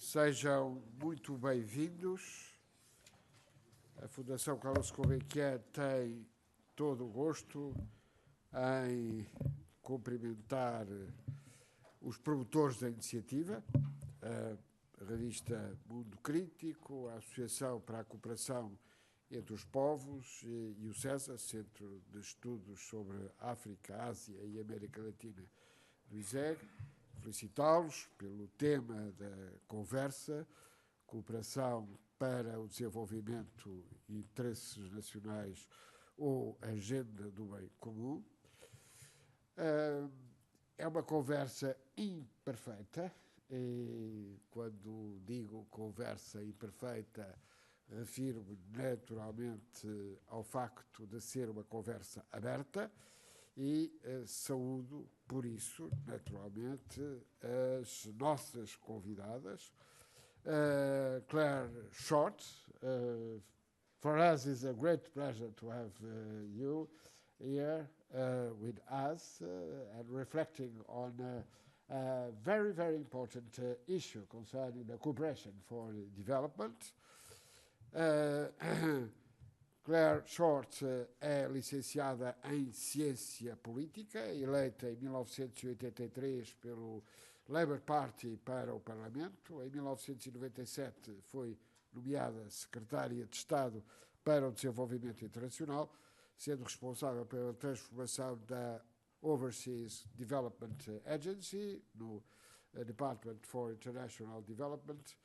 Sejam muito bem-vindos. A Fundação Carlos Gulbenkian tem todo o gosto em cumprimentar os promotores da iniciativa, a revista Mundo Crítico, a Associação para a Cooperação entre os Povos e o CESA, Centro de Estudos sobre África, Ásia e América Latina do ISEG. Felicitá-los pelo tema da conversa, cooperação para o desenvolvimento e interesses nacionais ou agenda do bem comum. É uma conversa imperfeita, e quando digo conversa imperfeita, refiro-me naturalmente ao facto de ser uma conversa aberta e saúdo, por isso, naturalmente, as nossas convidadas. Claire Short, for us it's a great pleasure to have you here with us and reflecting on a very, very important issue concerning the cooperation for development. Claire Short é licenciada em Ciência Política, eleita em 1983 pelo Labour Party para o Parlamento. Em 1997 foi nomeada Secretária de Estado para o Desenvolvimento Internacional, sendo responsável pela transformação da Overseas Development Agency no Department for International Development.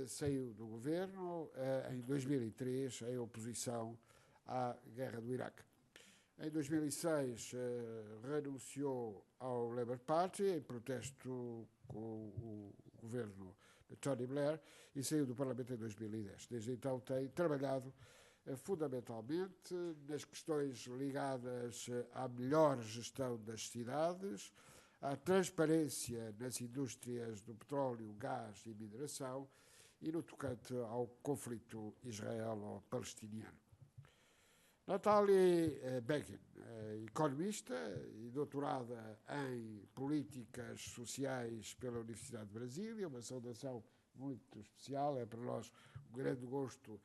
Saiu do governo em 2003 em oposição à guerra do Iraque. Em 2006 renunciou ao Labour Party em protesto com o governo de Tony Blair e saiu do Parlamento em 2010. Desde então tem trabalhado fundamentalmente nas questões ligadas à melhor gestão das cidades, à transparência nas indústrias do petróleo, gás e mineração e no tocante ao conflito israelo-palestiniano. Natalie Begin, economista e doutorada em políticas sociais pela Universidade de Brasília, uma saudação muito especial, é para nós um grande gosto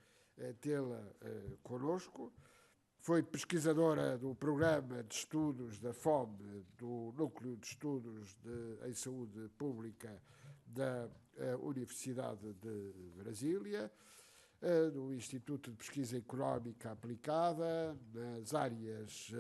tê-la conosco. Foi pesquisadora do Programa de Estudos da FOM, do Núcleo de Estudos em Saúde Pública da Universidade de Brasília, do Instituto de Pesquisa Económica Aplicada, nas áreas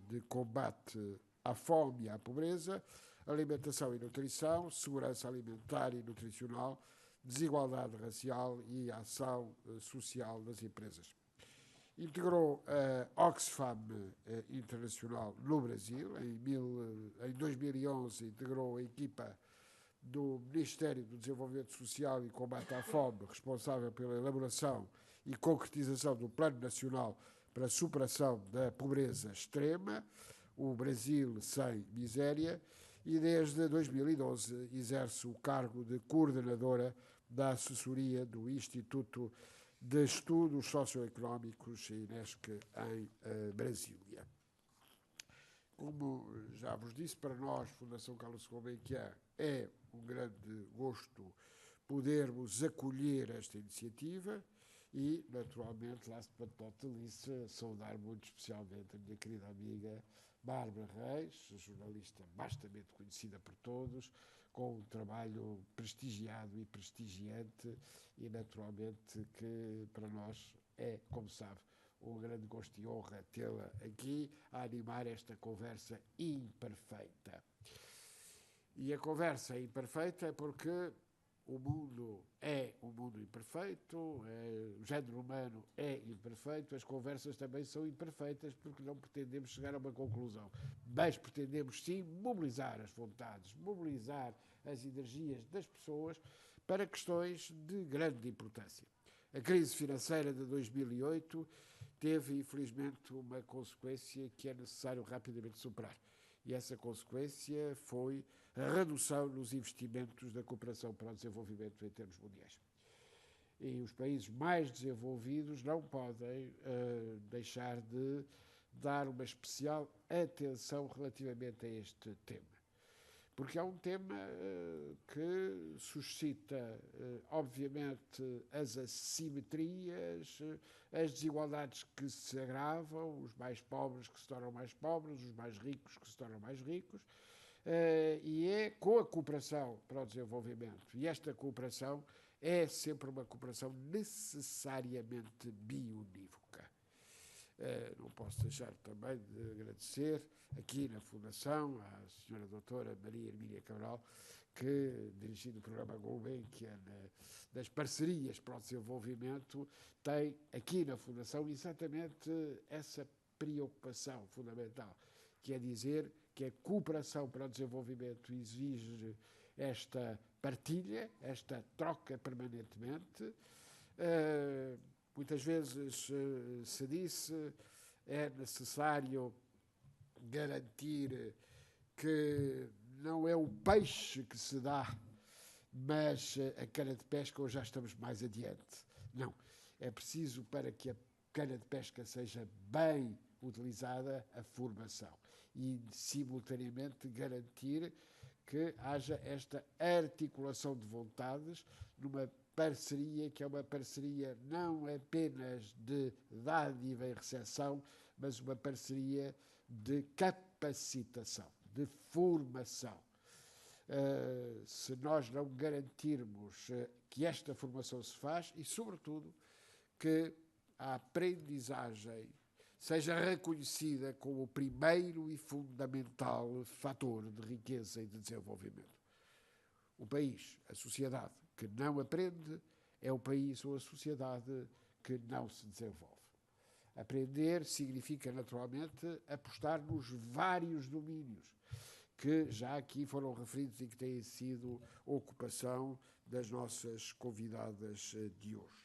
de combate à fome e à pobreza, alimentação e nutrição, segurança alimentar e nutricional, desigualdade racial e ação social das empresas. Integrou a Oxfam Internacional no Brasil. Em 2011 integrou a equipa do Ministério do Desenvolvimento Social e Combate à Fome, responsável pela elaboração e concretização do Plano Nacional para a Superação da Pobreza Extrema, o Brasil Sem Miséria, e desde 2012 exerce o cargo de coordenadora da assessoria do Instituto de Estudos Socioeconómicos, INESC, em Brasília. Como já vos disse, para nós, Fundação Carlos Gulbenkian, é um grande gosto podermos acolher esta iniciativa e, naturalmente, last but not least, saudar muito especialmente a minha querida amiga Bárbara Reis, jornalista bastante conhecida por todos, com um trabalho prestigiado e prestigiante e, naturalmente, que para nós é, como sabe, um grande gosto e honra tê-la aqui a animar esta conversa imperfeita. E a conversa imperfeita é porque o mundo é um mundo imperfeito, o género humano é imperfeito, as conversas também são imperfeitas porque não pretendemos chegar a uma conclusão, mas pretendemos sim mobilizar as vontades, mobilizar as energias das pessoas para questões de grande importância. A crise financeira de 2008 teve, infelizmente, uma consequência que é necessário rapidamente superar. E essa consequência foi a redução nos investimentos da cooperação para o desenvolvimento em termos mundiais. E os países mais desenvolvidos não podem deixar de dar uma especial atenção relativamente a este tema. porque é um tema que suscita, obviamente, as assimetrias, as desigualdades que se agravam, os mais pobres que se tornam mais pobres, os mais ricos que se tornam mais ricos, e é com a cooperação para o desenvolvimento. E esta cooperação é sempre uma cooperação necessariamente biunívoca. Não posso deixar também de agradecer aqui na Fundação à senhora doutora Maria Hermínia Cabral, que, dirigindo o programa Gulbenkian das parcerias para o desenvolvimento, tem aqui na Fundação exatamente essa preocupação fundamental, que é dizer que a cooperação para o desenvolvimento exige esta partilha, esta troca permanentemente. Muitas vezes se disse é necessário garantir que não é o peixe que se dá, mas a cana de pesca, ou já estamos mais adiante. Não, é preciso, para que a cana de pesca seja bem utilizada, a formação e, simultaneamente, garantir que haja esta articulação de vontades numa parceria, que é uma parceria não apenas de dádiva e recepção, mas uma parceria de capacitação, de formação. Se nós não garantirmos que esta formação se faz e, sobretudo, que a aprendizagem seja reconhecida como o primeiro e fundamental fator de riqueza e de desenvolvimento. O país, a sociedade que não aprende, é o país ou a sociedade que não se desenvolve. Aprender significa, naturalmente, apostar nos vários domínios que já aqui foram referidos e que têm sido ocupação das nossas convidadas de hoje.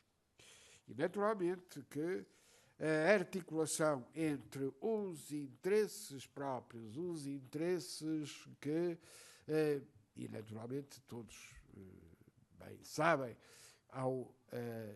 E, naturalmente, que a articulação entre os interesses próprios, os interesses que, e naturalmente todos bem sabem, ao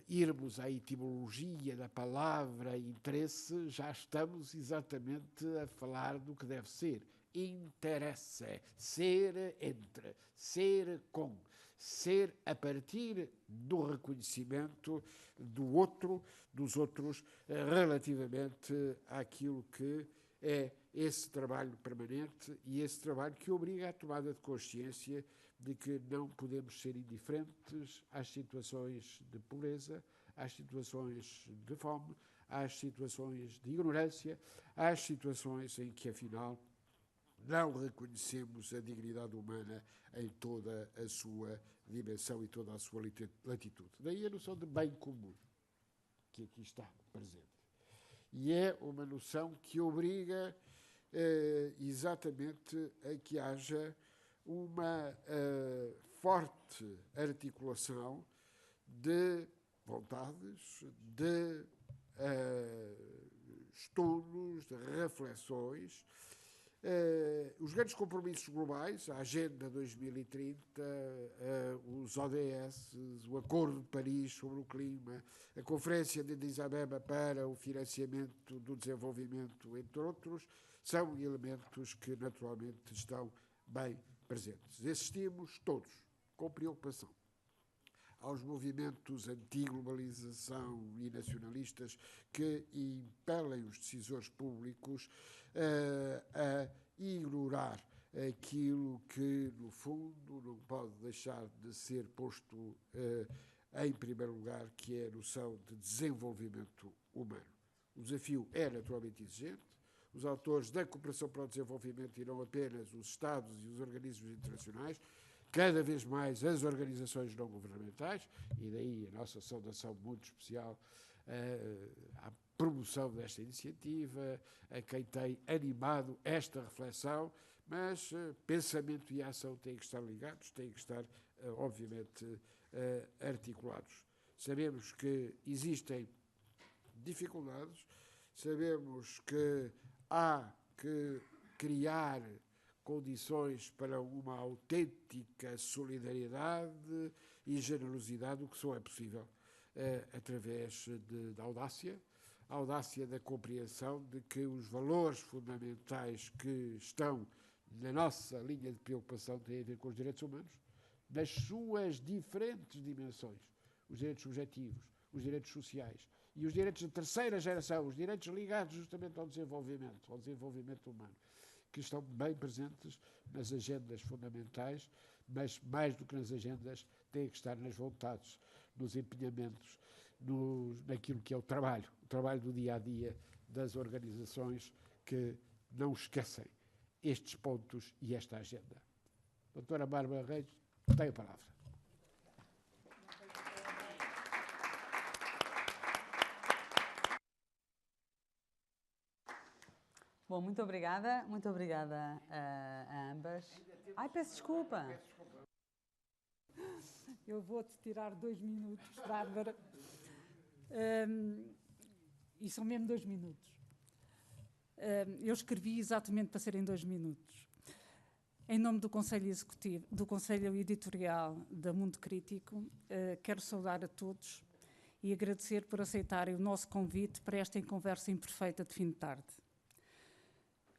irmos à etimologia da palavra interesse, já estamos exatamente a falar do que deve ser. Interesse, ser entre, ser com, ser a partir do reconhecimento do outro, dos outros, relativamente àquilo que é esse trabalho permanente e esse trabalho que obriga à tomada de consciência de que não podemos ser indiferentes às situações de pobreza, às situações de fome, às situações de ignorância, às situações em que, afinal, não reconhecemos a dignidade humana em toda a sua dimensão e toda a sua latitude. Daí a noção de bem comum, que aqui está presente. E é uma noção que obriga exatamente a que haja uma forte articulação de vontades, de estudos, de reflexões. Os grandes compromissos globais, a Agenda 2030, os ODS, o Acordo de Paris sobre o clima, a Conferência de Addis Abeba para o financiamento do desenvolvimento, entre outros, são elementos que naturalmente estão bem presentes. Assistimos todos, com preocupação, aos movimentos anti-globalização e nacionalistas que impelem os decisores públicos a ignorar aquilo que, no fundo, não pode deixar de ser posto em primeiro lugar, que é a noção de desenvolvimento humano. O desafio é naturalmente exigente. Os autores da cooperação para o desenvolvimento e não apenas os Estados e os organismos internacionais, cada vez mais as organizações não governamentais, e daí a nossa saudação muito especial à promoção desta iniciativa, a quem tem animado esta reflexão, mas pensamento e ação têm que estar ligados, têm que estar, obviamente, articulados. Sabemos que existem dificuldades, sabemos que há que criar condições para uma autêntica solidariedade e generosidade, o que só é possível através da audácia da compreensão de que os valores fundamentais que estão na nossa linha de preocupação, tem a ver com os direitos humanos, nas suas diferentes dimensões, os direitos subjetivos, os direitos sociais e os direitos de terceira geração, os direitos ligados justamente ao desenvolvimento humano, que estão bem presentes nas agendas fundamentais, mas mais do que nas agendas, têm que estar nas vontades, nos empenhamentos, naquilo que é o trabalho do dia a dia das organizações que não esquecem estes pontos e esta agenda. Doutora Bárbara Reis, tem a palavra. Bom, muito obrigada a ambas. Ai, peço desculpa. Eu vou-te tirar 2 minutos, Bárbara. E são mesmo 2 minutos. Eu escrevi exatamente para serem 2 minutos. Em nome do Conselho Executivo, do Conselho Editorial da Mundo Crítico, quero saudar a todos e agradecer por aceitarem o nosso convite para esta conversa imperfeita de fim de tarde.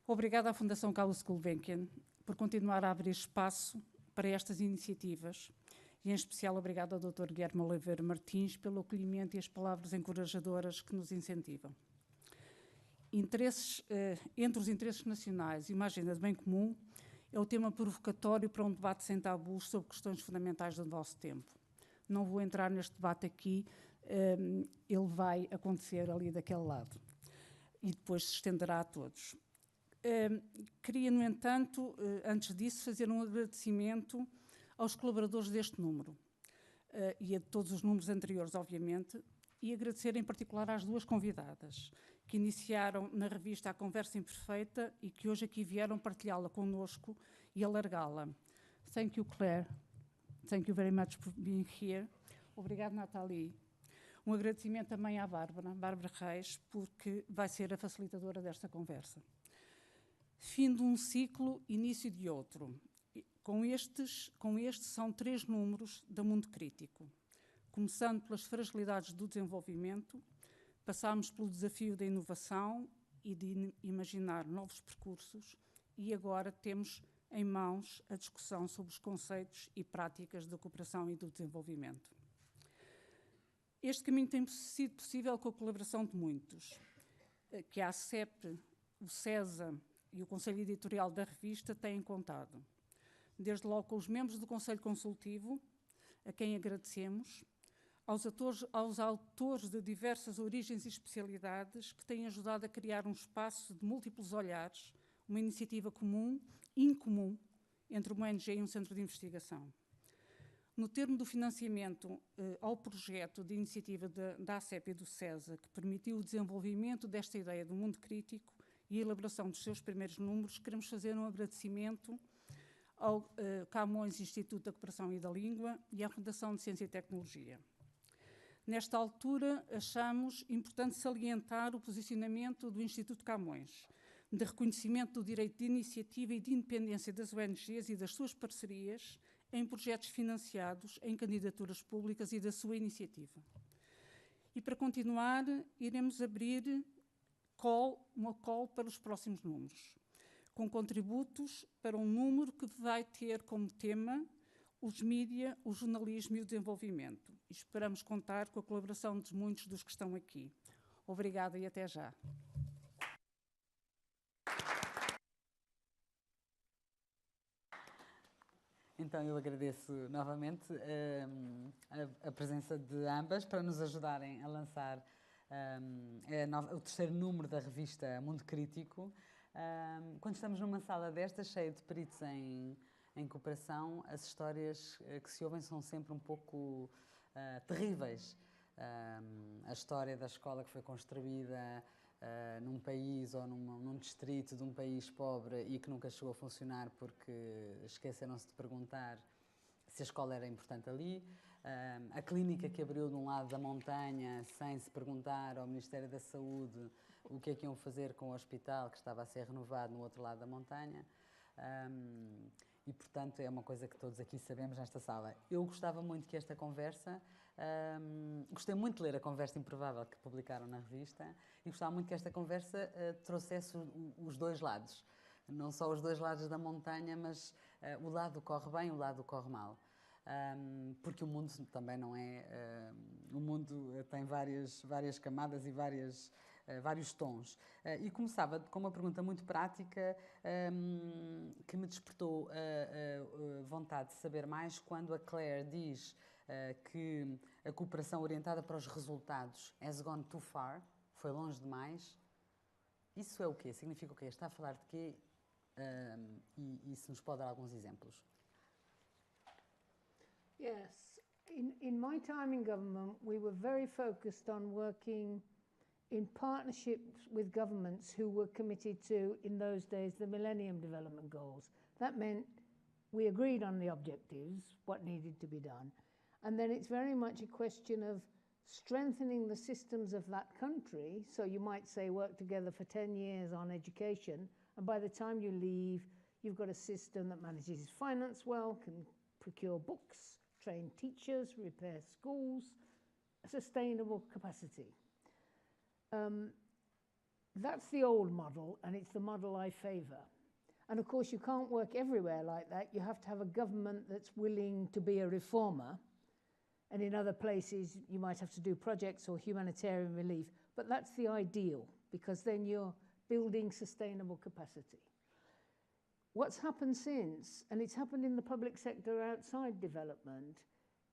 Obrigada à Fundação Carlos Gulbenkian por continuar a abrir espaço para estas iniciativas e, em especial, obrigada ao Dr. Guilherme Oliveira Martins pelo acolhimento e as palavras encorajadoras que nos incentivam. Entre os interesses nacionais e uma agenda de bem comum é o tema provocatório para um debate sem tabus sobre questões fundamentais do nosso tempo. Não vou entrar neste debate aqui, ele vai acontecer ali daquele lado e depois se estenderá a todos. Queria, no entanto, antes disso, fazer um agradecimento aos colaboradores deste número e a todos os números anteriores, obviamente, e agradecer em particular às 2 convidadas que iniciaram na revista A Conversa Imperfeita e que hoje aqui vieram partilhá-la connosco e alargá-la. Thank you, Claire. Thank you very much for being here. Obrigado, Nathalie. Um agradecimento também à Bárbara Reis, porque vai ser a facilitadora desta conversa. Fim de um ciclo, início de outro. Com estes são 3 números da Mundo Crítico. Começando pelas fragilidades do desenvolvimento, passámos pelo desafio da inovação e de imaginar novos percursos e agora temos em mãos a discussão sobre os conceitos e práticas da cooperação e do desenvolvimento. Este caminho tem sido possível com a colaboração de muitos, que a ACEP, o CESA e o Conselho Editorial da revista têm contado. Desde logo com os membros do Conselho Consultivo, a quem agradecemos, aos autores de diversas origens e especialidades que têm ajudado a criar um espaço de múltiplos olhares, uma iniciativa incomum, entre uma ONG e um centro de investigação. No termo do financiamento ao projeto de iniciativa da ACEP e do CESA, que permitiu o desenvolvimento desta ideia do mundo crítico e a elaboração dos seus primeiros números, queremos fazer um agradecimento ao Camões Instituto da Cooperação e da Língua e à Fundação de Ciência e Tecnologia. Nesta altura, achamos importante salientar o posicionamento do Instituto Camões, de reconhecimento do direito de iniciativa e de independência das ONGs e das suas parcerias em projetos financiados em candidaturas públicas e da sua iniciativa. E para continuar, iremos abrir uma call para os próximos números, com contributos para um número que vai ter como tema os mídia, o jornalismo e o desenvolvimento. E esperamos contar com a colaboração de muitos dos que estão aqui. Obrigada e até já. Então, eu agradeço novamente a presença de ambas para nos ajudarem a lançar o 3º número da revista Mundo Crítico. Quando estamos numa sala destas, cheia de peritos em cooperação, as histórias que se ouvem são sempre um pouco terríveis. A história da escola que foi construída num país ou num distrito de um país pobre e que nunca chegou a funcionar porque esqueceram-se de perguntar se a escola era importante ali. A clínica que abriu de um lado da montanha sem se perguntar ao Ministério da Saúde o que é que iam fazer com o hospital que estava a ser renovado no outro lado da montanha. E, portanto, é uma coisa que todos aqui sabemos nesta sala. Eu gostava muito que esta conversa... gostei muito de ler a Conversa Improvável que publicaram na revista e gostava muito que esta conversa trouxesse os 2 lados. não só os dois lados da montanha, mas o lado corre bem, o lado corre mal. Porque o mundo também não é... o mundo tem várias camadas e vários tons. E começava com uma pergunta muito prática que me despertou vontade de saber mais quando a Claire diz que a cooperação orientada para os resultados has gone too far, foi longe demais. Isso é o quê? Significa o quê? Está a falar de quê? E se nos pode dar alguns exemplos? Yes. In my time in government, we were very focused on working in partnerships with governments who were committed to, in those days, the Millennium Development Goals. That meant we agreed on the objectives, what needed to be done. And then it's very much a question of strengthening the systems of that country. So you might say work together for 10 years on education, and by the time you leave, you've got a system that manages finance well, can procure books, train teachers, repair schools, a sustainable capacity. That's the old model, and it's the model I favour. And of course, you can't work everywhere like that. You have to have a government that's willing to be a reformer. And in other places, you might have to do projects or humanitarian relief. But that's the ideal, because then you're building sustainable capacity. What's happened since, and it's happened in the public sector outside development,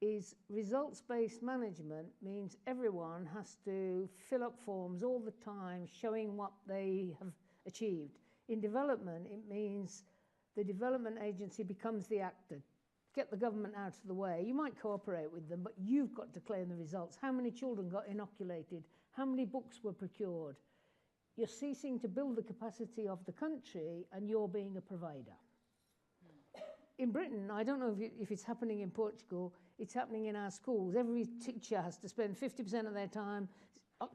is results-based management means everyone has to fill up forms all the time showing what they have achieved. In development, it means the development agency becomes the actor. Get the government out of the way. You might cooperate with them, but you've got to claim the results. How many children got inoculated? How many books were procured? You're ceasing to build the capacity of the country, and you're being a provider. In Britain, I don't know if it's happening in Portugal, it's happening in our schools. Every teacher has to spend 50% of their time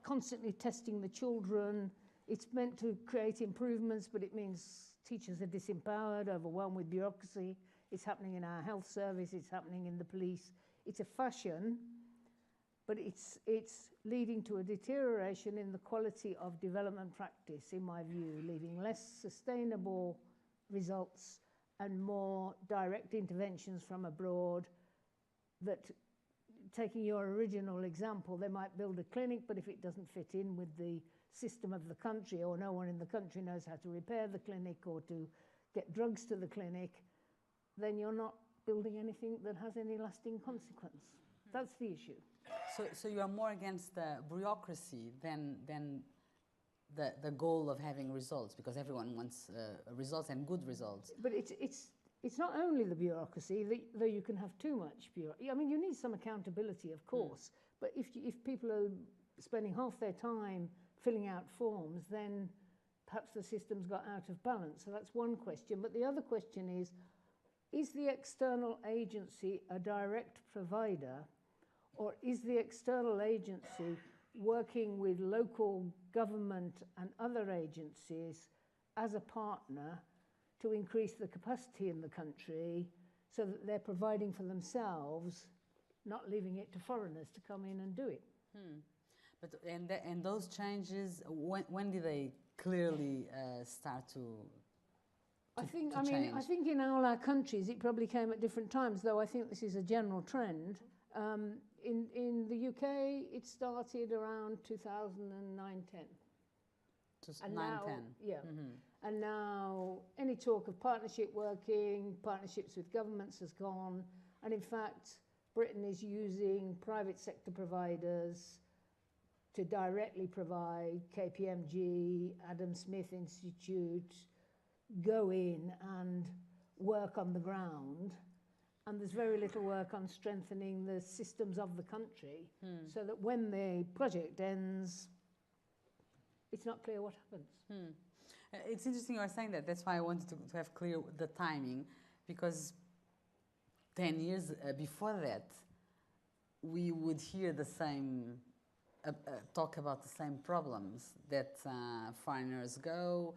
constantly testing the children. It's meant to create improvements, but it means teachers are disempowered, overwhelmed with bureaucracy. It's happening in our health service, it's happening in the police. It's a fashion, but it's leading to a deterioration in the quality of development practice, in my view, leaving less sustainable results and more direct interventions from abroad that, taking your original example, they might build a clinic, but if it doesn't fit in with the system of the country, or no one in the country knows how to repair the clinic or to get drugs to the clinic, then you're not building anything that has any lasting consequence. That's the issue. So you are more against the bureaucracy than the goal of having results, because everyone wants results and good results. But it's not only the bureaucracy, though you can have too much bureaucracy. I mean, you need some accountability, of course, but if people are spending half their time filling out forms, then perhaps the system's got out of balance. So that's one question. But the other question is the external agency a direct provider, or is the external agency working with local government and other agencies as a partner to increase the capacity in the country so that they're providing for themselves, not leaving it to foreigners to come in and do it? But and those changes, when did they clearly start to I think change? in all our countries it probably came at different times, though I think this is a general trend. In the UK, it started around 2009-10. Just And 9-10. now, yeah. And now any talk of partnership working, partnerships with governments has gone. And in fact, Britain is using private sector providers to directly provide. KPMG, Adam Smith Institute, go in and work on the ground. And there's very little work on strengthening the systems of the country so that when the project ends, it's not clear what happens. It's interesting you are saying that. That's why I wanted to have clear the timing, because 10 years before that, we would hear the same, talk about the same problems, that foreigners go,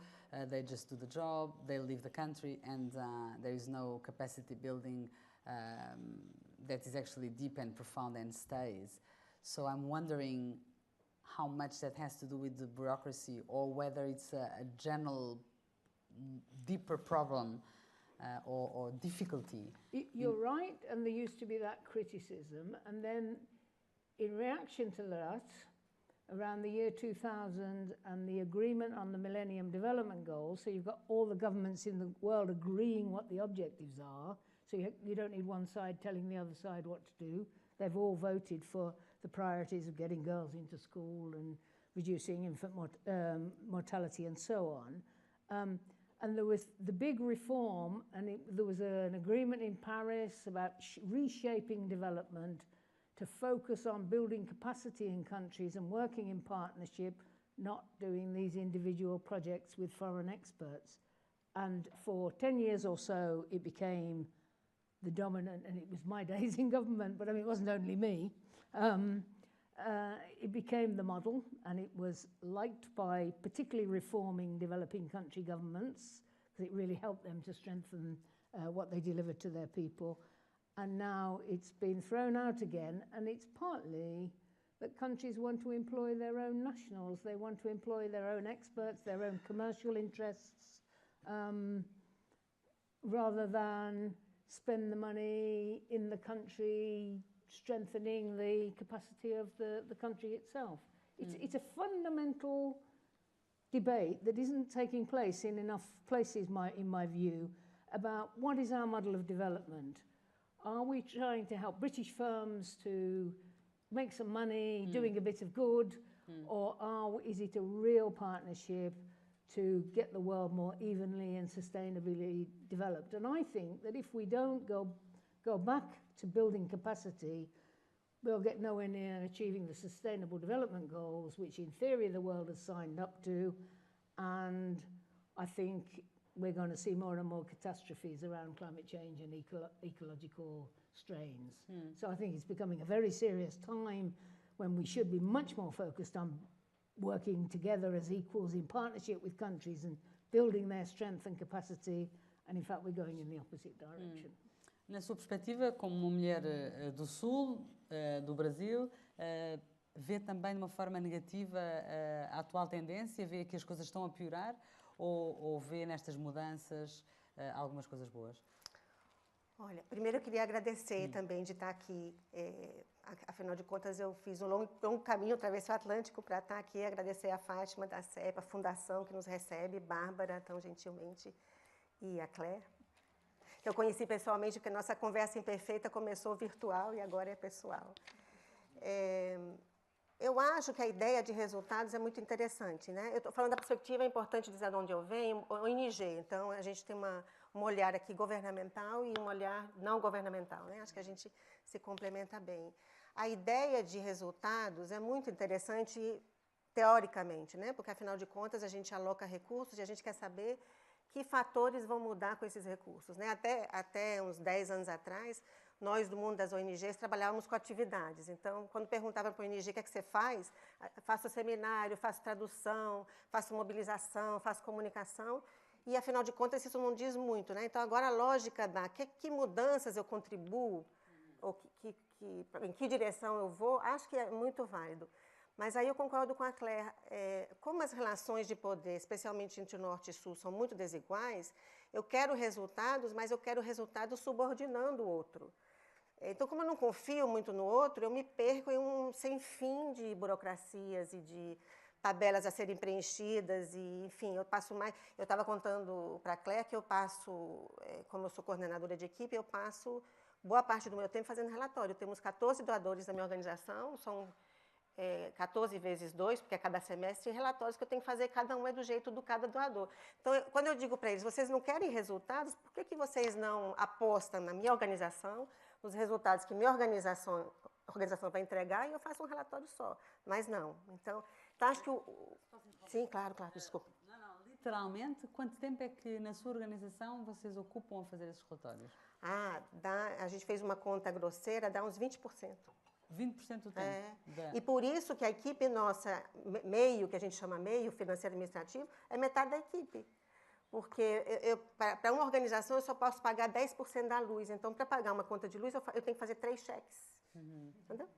they just do the job, they leave the country, and there is no capacity building that is actually deep and profound and stays. So I'm wondering how much that has to do with the bureaucracy, or whether it's a general deeper problem or difficulty. You're right, and there used to be that criticism, and then in reaction to that, around the year 2000 and the agreement on the Millennium Development Goals, so you've got all the governments in the world agreeing what the objectives are, so you don't need one side telling the other side what to do. They've all voted for the priorities of getting girls into school and reducing infant mortality and so on. And there was the big reform, and there was an agreement in Paris about reshaping development to focus on building capacity in countries and working in partnership, not doing these individual projects with foreign experts. And for 10 years or so, it became the dominant, and it was my days in government, but I mean, it wasn't only me. It became the model, and it was liked by particularly reforming developing country governments, because it really helped them to strengthen what they delivered to their people. And now it's been thrown out again, and it's partly that countries want to employ their own nationals. They want to employ their own experts, their own commercial interests, rather than spend the money in the country strengthening the capacity of the country itself. It's a fundamental debate that isn't taking place in enough places, in my view, about what is our model of development. Are we trying to help British firms to make some money, doing a bit of good, or is it a real partnership to get the world more evenly and sustainably developed? And I think that if we don't go back to building capacity, we'll get nowhere near achieving the Sustainable Development Goals, which in theory the world has signed up to, and I think we're going to see more and more catastrophes around climate change and ecological strains. So I think it's becoming a very serious time when we should be much more focused on working together as equals in partnership with countries and building their strength and capacity, and in fact we're going in the opposite direction. Na sua perspectiva, como uma mulher do Sul, do Brasil, vê também de uma forma negativa a atual tendência, vê que as coisas estão a piorar, ou vê nestas mudanças algumas coisas boas? Olha, primeiro eu queria agradecer também de estar aqui. Afinal de contas, eu fiz um longo caminho, atravessei o Atlântico para estar aqui. Agradecer a Fátima da CEP, a fundação que nos recebe, Bárbara, tão gentilmente, e a Claire. Eu conheci pessoalmente, porque a nossa conversa imperfeita começou virtual e agora é pessoal. Eu acho que a ideia de resultados é muito interessante, né? Eu estou falando da perspectiva, é importante dizer de onde eu venho, o ONG. Então, a gente tem um olhar aqui governamental e um olhar não governamental, né? Acho que a gente se complementa bem. A ideia de resultados é muito interessante teoricamente, né? Porque, afinal de contas, a gente aloca recursos e a gente quer saber que fatores vão mudar com esses recursos, né? Até uns 10 anos atrás, nós do mundo das ONGs trabalhávamos com atividades. Então, quando perguntava para a ONG o que é que você faz, faço seminário, faço tradução, faço mobilização, faço comunicação, e afinal de contas isso não diz muito, né? Então, agora a lógica da que mudanças eu contribuo, ou em que direção eu vou, acho que é muito válido. Mas aí eu concordo com a Claire, como as relações de poder, especialmente entre o Norte e Sul, são muito desiguais, eu quero resultados, mas eu quero resultados subordinando o outro. Então, como eu não confio muito no outro, eu me perco em um sem fim de burocracias e de tabelas a serem preenchidas, e, enfim, eu passo mais... Eu estava contando para a Claire que eu passo, como eu sou coordenadora de equipe, eu passo boa parte do meu tempo fazendo relatório. Temos 14 doadores da minha organização, são 14 vezes 2, porque é cada semestre, e relatórios que eu tenho que fazer, cada um é do jeito do cada doador. Então, quando eu digo para eles, vocês não querem resultados, por que vocês não apostam na minha organização, nos resultados que minha organização vai entregar, e eu faço um relatório só? Mas não. Então acho que Sim, claro, desculpa. Não, literalmente, quanto tempo é que na sua organização vocês ocupam a fazer esses relatórios? A gente fez uma conta grosseira, dá uns 20%. 20% do tempo? E por isso que a equipe nossa, meio, que a gente chama meio, financeiro administrativo, é metade da equipe. Porque para uma organização eu só posso pagar 10% da luz. Então, para pagar uma conta de luz, eu tenho que fazer 3 cheques. Entendeu?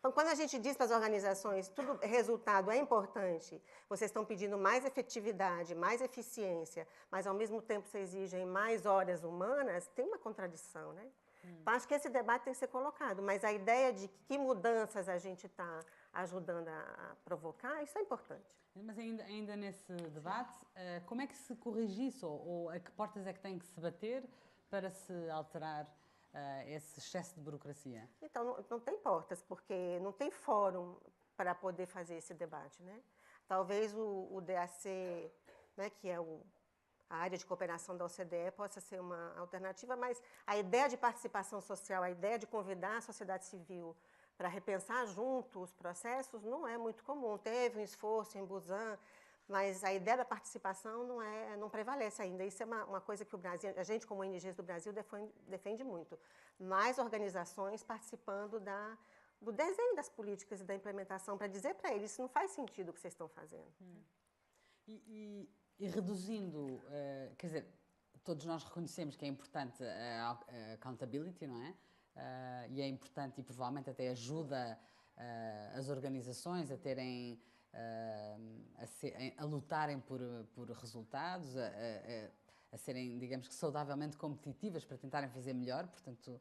Então, quando a gente diz para as organizações, tudo resultado é importante, vocês estão pedindo mais efetividade, mais eficiência, mas ao mesmo tempo vocês exigem mais horas humanas, tem uma contradição, né? Então, acho que esse debate tem que ser colocado, mas a ideia de que mudanças a gente está ajudando a provocar, isso é importante. Mas ainda nesse debate, como é que se corrige isso? Ou a que portas é que tem que se bater para se alterar esse excesso de burocracia? Então, não tem portas, porque não tem fórum para poder fazer esse debate, né? Talvez o DAC, né, que é a área de cooperação da OCDE, possa ser uma alternativa, mas a ideia de participação social, a ideia de convidar a sociedade civil para repensar junto os processos não é muito comum. Teve um esforço em Busan, mas a ideia da participação não prevalece ainda. Isso é uma coisa que o Brasil, a gente como ONGs do Brasil defende muito. Mais organizações participando do desenho das políticas e da implementação, para dizer para eles, isso não faz sentido o que vocês estão fazendo. E reduzindo, quer dizer, todos nós reconhecemos que é importante a accountability, não é? E é importante e provavelmente até ajuda as organizações a terem, a lutarem por resultados, a serem, digamos que, saudavelmente competitivas para tentarem fazer melhor. Portanto,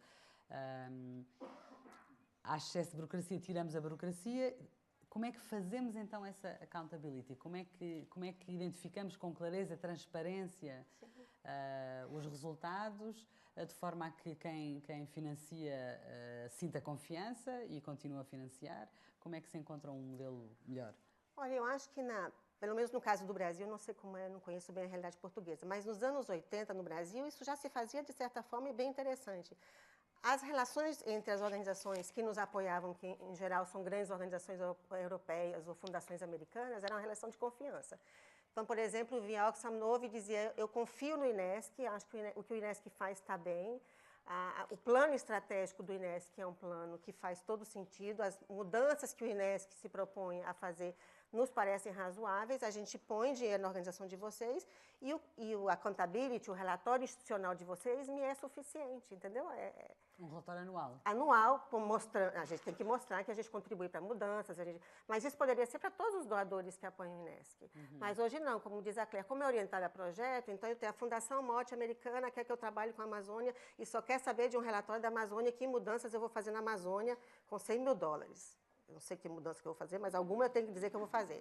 há excesso de burocracia, tiramos a burocracia. Como é que fazemos então essa accountability? Como é que identificamos com clareza, transparência os resultados, de forma a que quem financia sinta confiança e continue a financiar? Como é que se encontra um modelo melhor? Olha, eu acho que, pelo menos no caso do Brasil, não sei como é, não conheço bem a realidade portuguesa, mas nos anos 80, no Brasil, isso já se fazia de certa forma e bem interessante. As relações entre as organizações que nos apoiavam, que em geral são grandes organizações europeias ou fundações americanas, era uma relação de confiança. Então, por exemplo, o Vial Samnov dizia, eu confio no INESC, acho que o que o INESC faz está bem. O plano estratégico do INESC é um plano que faz todo sentido, as mudanças que o INESC se propõe a fazer nos parecem razoáveis, a gente põe dinheiro na organização de vocês e o accountability, o relatório institucional de vocês me é suficiente, entendeu? Um relatório anual. Anual, mostrando, a gente tem que mostrar que a gente contribui para mudanças, mas isso poderia ser para todos os doadores que apoiam o INESC. Mas hoje não, como diz a Claire, como é orientada a projeto, então eu tenho a Fundação Norte-Americana, quer que eu trabalhe com a Amazônia e só quer saber de um relatório da Amazônia, que mudanças eu vou fazer na Amazônia com $100 mil. Eu não sei que mudança que eu vou fazer, mas alguma eu tenho que dizer que eu vou fazer.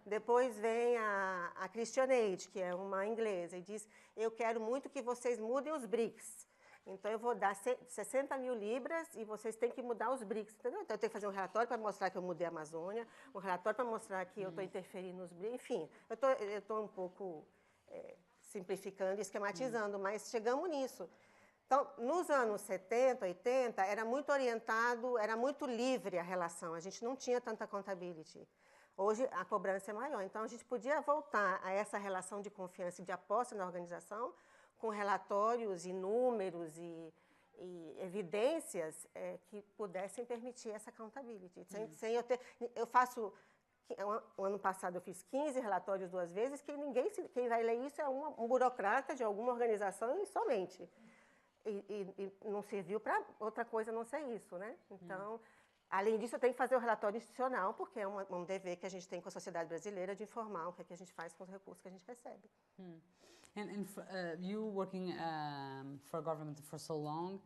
Depois vem a Christian Aid, que é uma inglesa, e diz, eu quero muito que vocês mudem os BRICS. Então, eu vou dar 60 mil libras e vocês têm que mudar os BRICS, entendeu? Então, eu tenho que fazer um relatório para mostrar que eu mudei a Amazônia, um relatório para mostrar que eu estou interferindo nos BRICS, enfim. Eu estou um pouco simplificando e esquematizando, mas chegamos nisso. Então, nos anos 70, 80, era muito orientado, era muito livre a relação, a gente não tinha tanta accountability. Hoje, a cobrança é maior, então a gente podia voltar a essa relação de confiança e de aposta na organização com relatórios e números e evidências que pudessem permitir essa accountability. Sem eu ter... Eu faço... O ano passado eu fiz 15 relatórios 2 vezes, que quem vai ler isso é um burocrata de alguma organização e somente. E não serviu para outra coisa a não ser isso, né? Então, além disso, eu tenho que fazer o relatório institucional, porque é um dever que a gente tem com a sociedade brasileira de informar o que a gente faz com os recursos que a gente recebe. And you working for government for so long,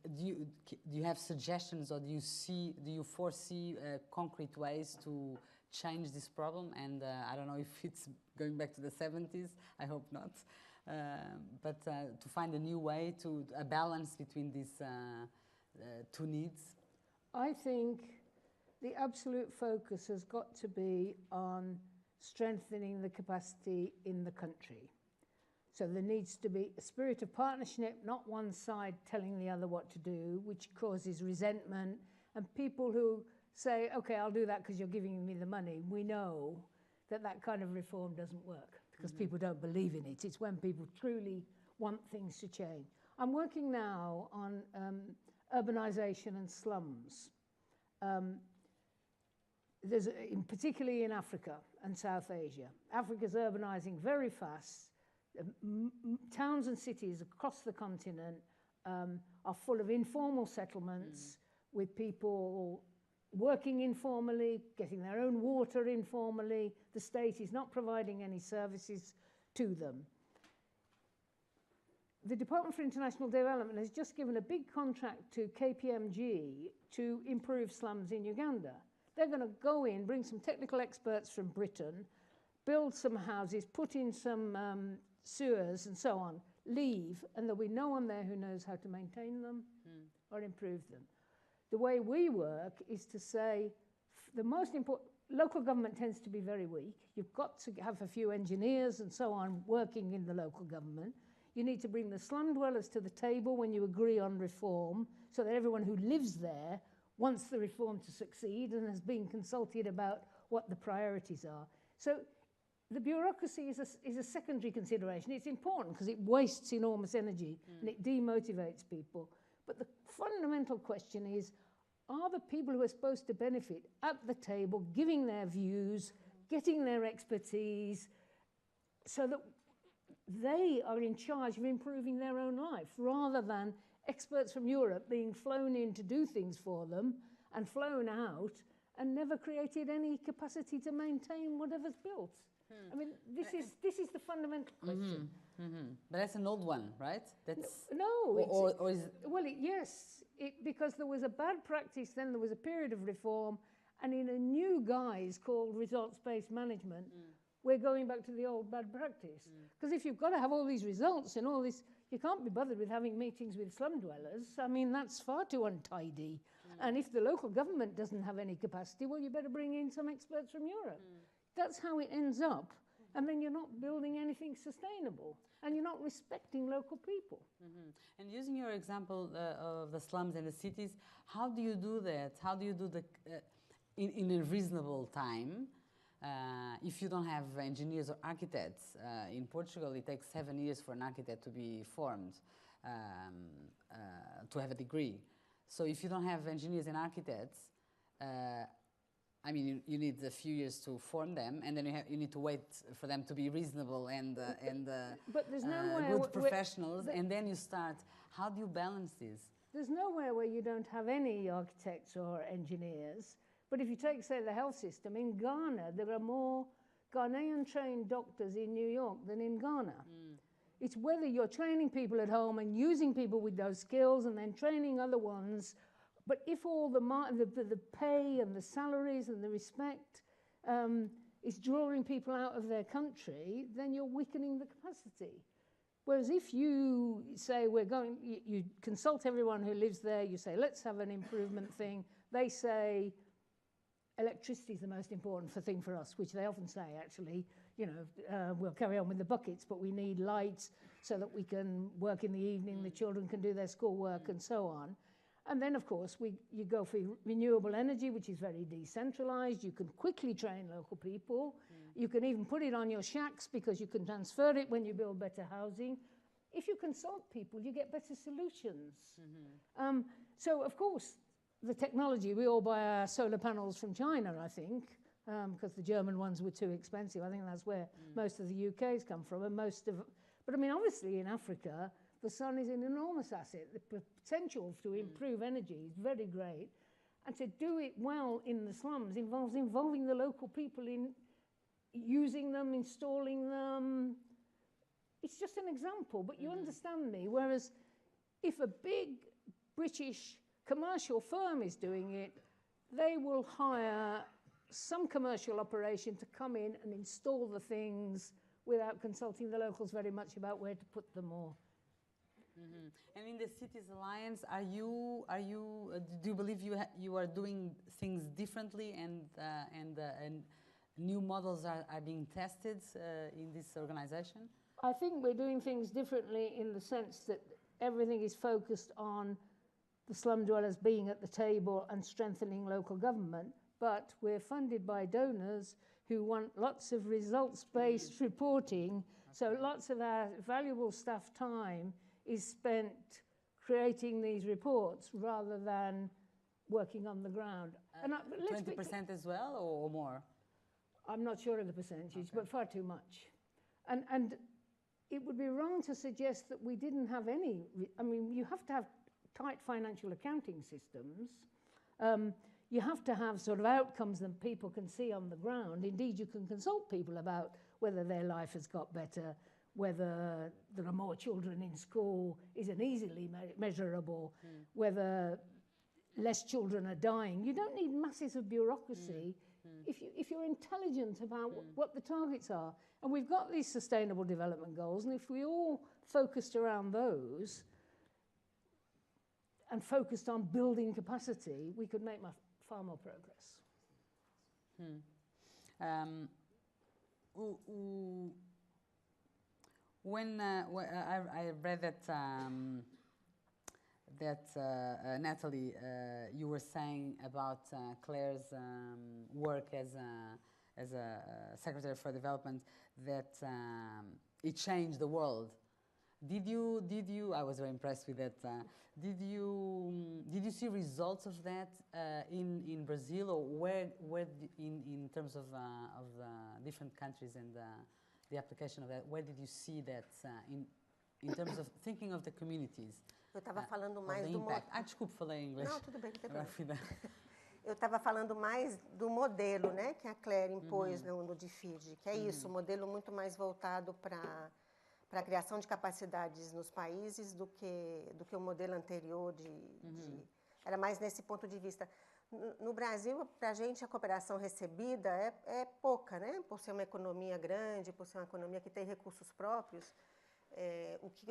do you have suggestions or do you foresee concrete ways to change this problem? And I don't know if it's going back to the 70s, I hope not. But to find a new way, a balance between these two needs? I think the absolute focus has got to be on strengthening the capacity in the country. So there needs to be a spirit of partnership, not one side telling the other what to do, which causes resentment, and people who say, okay, I'll do that because you're giving me the money. We know that kind of reform doesn't work because people don't believe in it. It's when people truly want things to change. I'm working now on urbanisation and slums. Particularly in Africa and South Asia. Africa's urbanising very fast. Towns and cities across the continent are full of informal settlements with people working informally, getting their own water informally. The state is not providing any services to them. The Department for International Development has just given a big contract to KPMG to improve slums in Uganda. They're going to go in, bring some technical experts from Britain, build some houses, put in some sewers and so on, leave, and there'll be no one there who knows how to maintain them or improve them. The way we work is to say the most important, local government tends to be very weak. You've got to have a few engineers and so on working in the local government. You need to bring the slum dwellers to the table when you agree on reform so that everyone who lives there wants the reform to succeed and has been consulted about what the priorities are. So the bureaucracy is a secondary consideration. It's important because it wastes enormous energy and it demotivates people. But the fundamental question is, are the people who are supposed to benefit at the table giving their views, getting their expertise, so that they are in charge of improving their own life, rather than experts from Europe being flown in to do things for them and flown out and never created any capacity to maintain whatever's built. I mean, this is the fundamental question. But that's an old one, right? That's yes, because there was a bad practice, then there was a period of reform, and in a new guise called results-based management, we're going back to the old bad practice. Because if you've got to have all these results and all this, you can't be bothered with having meetings with slum dwellers. I mean, that's far too untidy. And if the local government doesn't have any capacity, well, you better bring in some experts from Europe. That's how it ends up. And then you're not building anything sustainable. And you're not respecting local people. And using your example of the slums and the cities, how do you do that? How do you do the in a reasonable time? If you don't have engineers or architects, in Portugal it takes 7 years for an architect to be formed, to have a degree. So if you don't have engineers and architects, I mean, you need a few years to form them, and then you need to wait for them to be reasonable and but there's good professionals, and then you start. How do you balance this? There's nowhere where you don't have any architects or engineers. But if you take, say, the health system, in Ghana, there are more Ghanaian-trained doctors in New York than in Ghana. It's whether you're training people at home and using people with those skills and then training other ones. But if all the pay and the salaries and the respect is drawing people out of their country, then you're weakening the capacity. Whereas if you say you consult everyone who lives there, you say, let's have an improvement thing. They say, electricity is the most important thing for us, which they often say, actually, we'll carry on with the buckets, but we need lights so that we can work in the evening, the children can do their schoolwork and so on. And then, of course, you go for renewable energy, which is very decentralized. You can quickly train local people. You can even put it on your shacks because you can transfer it when you build better housing. If you consult people, you get better solutions. So, of course, the technology, we all buy our solar panels from China, I think, because the German ones were too expensive. I think that's where most of the UK's come from. But I mean, obviously in Africa, the sun is an enormous asset. The potential to improve energy is very great. And to do it well in the slums involves involving the local people in using them, installing them. It's just an example, but you understand me. Whereas if a big British commercial firm is doing it, they will hire some commercial operation to come in and install the things without consulting the locals very much about where to put them all. And in the Cities Alliance, do you believe you are doing things differently and new models are being tested in this organization? I think we're doing things differently in the sense that everything is focused on the slum dwellers being at the table and strengthening local government, but we're funded by donors who want lots of results-based reporting, so lots of our valuable staff time is spent creating these reports rather than working on the ground. 20% as well, or more? I'm not sure of the percentage, but far too much. And it would be wrong to suggest that we didn't have any. I mean, you have to have tight financial accounting systems, You have to have sort of outcomes that people can see on the ground. Indeed, you can consult people about whether their life has got better, whether there are more children in school isn't easily measurable, whether less children are dying. You don't need masses of bureaucracy if you're intelligent about what the targets are. And we've got these sustainable development goals, and if we all focused around those and focused on building capacity, we could make far more progress. When I read that Natalie, you were saying about Claire's work as a Secretary for Development, that it changed the world. Did you? I was very impressed with that. Did you see results of that in Brazil, or where in terms of the different countries and the application of that? Where did you see that in terms of thinking of the communities? Eu estava falando mais do impact. Desculpe, falei em inglês. Não, tudo bem, não tem problema. Eu estava falando mais do modelo, né, que a Claire impôs no DFID, que é isso, um modelo muito mais voltado para a criação de capacidades nos países do que o modelo anterior era mais nesse ponto de vista. No Brasil, para a gente, a cooperação recebida é pouca, né? Por ser uma economia grande, por ser uma economia que tem recursos próprios,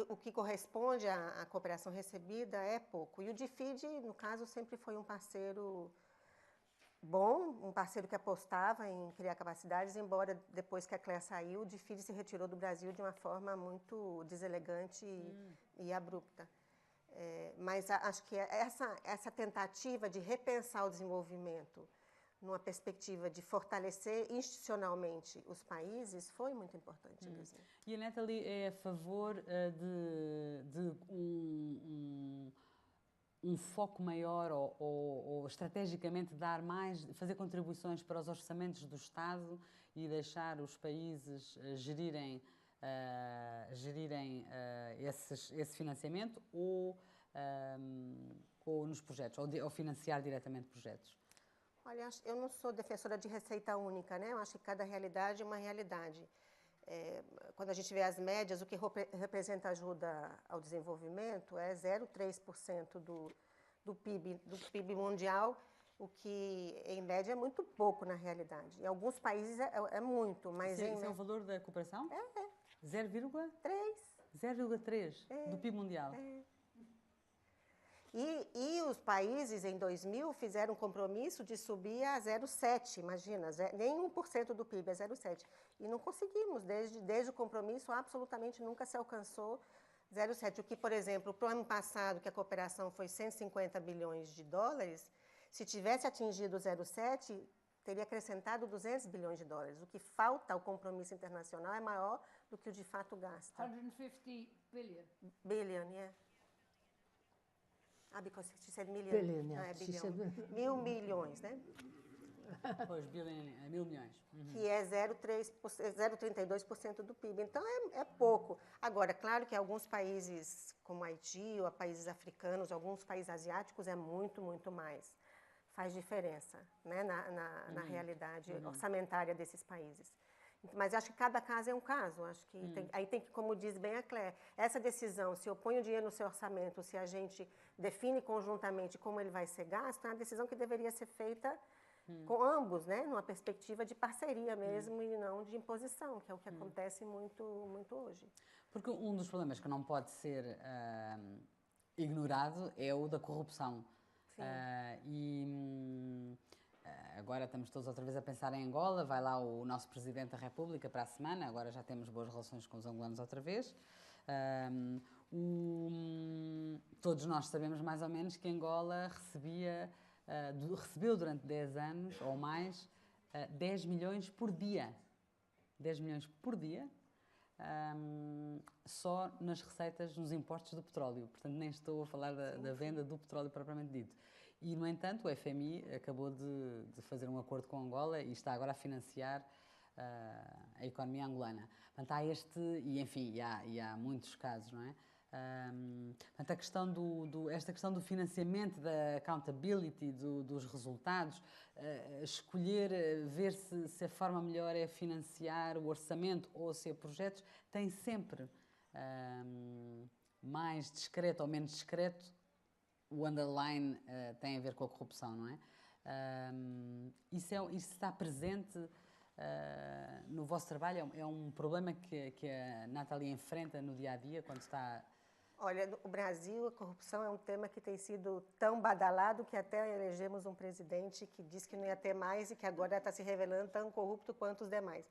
o que corresponde à cooperação recebida é pouco. E o DFID, no caso, sempre foi um parceiro bom, um parceiro que apostava em criar capacidades, embora depois que a Claire saiu, o DFID se retirou do Brasil de uma forma muito deselegante e abrupta. Mas acho que essa tentativa de repensar o desenvolvimento numa perspectiva de fortalecer institucionalmente os países foi muito importante. E a Natalie é a favor de um foco maior ou estrategicamente fazer contribuições para os orçamentos do Estado e deixar os países gerirem esse financiamento ou nos projetos, ou financiar diretamente projetos? Olha, eu não sou defensora de receita única, né? Eu acho que cada realidade é uma realidade. Quando a gente vê as médias, o que representa ajuda ao desenvolvimento é 0,3% do PIB mundial, o que, em média, é muito pouco na realidade. Em alguns países é muito, mas... Esse é o valor da cooperação? 0,3% do PIB mundial. E os países, em 2000, fizeram um compromisso de subir a 0,7%, imagina, nem 1% do PIB, é 0,7%. E não conseguimos, desde o compromisso, absolutamente nunca se alcançou 0,7%. O que, por exemplo, para o ano passado, que a cooperação foi 150 bilhões de dólares, se tivesse atingido 0,7%, teria acrescentado 200 bilhões de dólares. O que falta ao compromisso internacional é maior do que o de fato gasta. 150 billion. Billion, yeah. Because she said million. Billion, yeah. Mil milhões, né? Pois, billion é 1.000 milhões. Que é 0,32% do PIB. Então, é pouco. Agora, claro que alguns países, como Haiti, ou países africanos, alguns países asiáticos, é muito, muito mais. Faz diferença, né, na realidade orçamentária desses países. Mas acho que cada caso é um caso. Acho que aí tem que, como diz bem a Claire, essa decisão, se eu ponho o dinheiro no seu orçamento, se a gente define conjuntamente como ele vai ser gasto, é uma decisão que deveria ser feita com ambos, né, numa perspectiva de parceria mesmo e não de imposição, que é o que acontece muito, muito hoje. Porque um dos problemas que não pode ser ignorado é o da corrupção. Agora estamos todos outra vez a pensar em Angola, vai lá o nosso Presidente da República para a semana, agora já temos boas relações com os angolanos outra vez. Todos nós sabemos mais ou menos que Angola recebeu durante 10 anos ou mais 10 milhões por dia. 10 milhões por dia só nas receitas, nos impostos do petróleo. Portanto, nem estou a falar da venda do petróleo propriamente dito. E, no entanto, o FMI acabou de fazer um acordo com Angola e está agora a financiar a economia angolana. Portanto, há e enfim, há muitos casos, não é? Portanto, esta questão do financiamento, da accountability, dos resultados, escolher, ver se a forma melhor é financiar o orçamento ou ser projetos, tem sempre mais discreto ou menos discreto, o underline tem a ver com a corrupção, não é? Isso está presente no vosso trabalho? É um problema que a Nathalie enfrenta no dia-a-dia, quando está... Olha, no Brasil, a corrupção é um tema que tem sido tão badalado que até elegemos um presidente que disse que não ia ter mais e que agora está se revelando tão corrupto quanto os demais.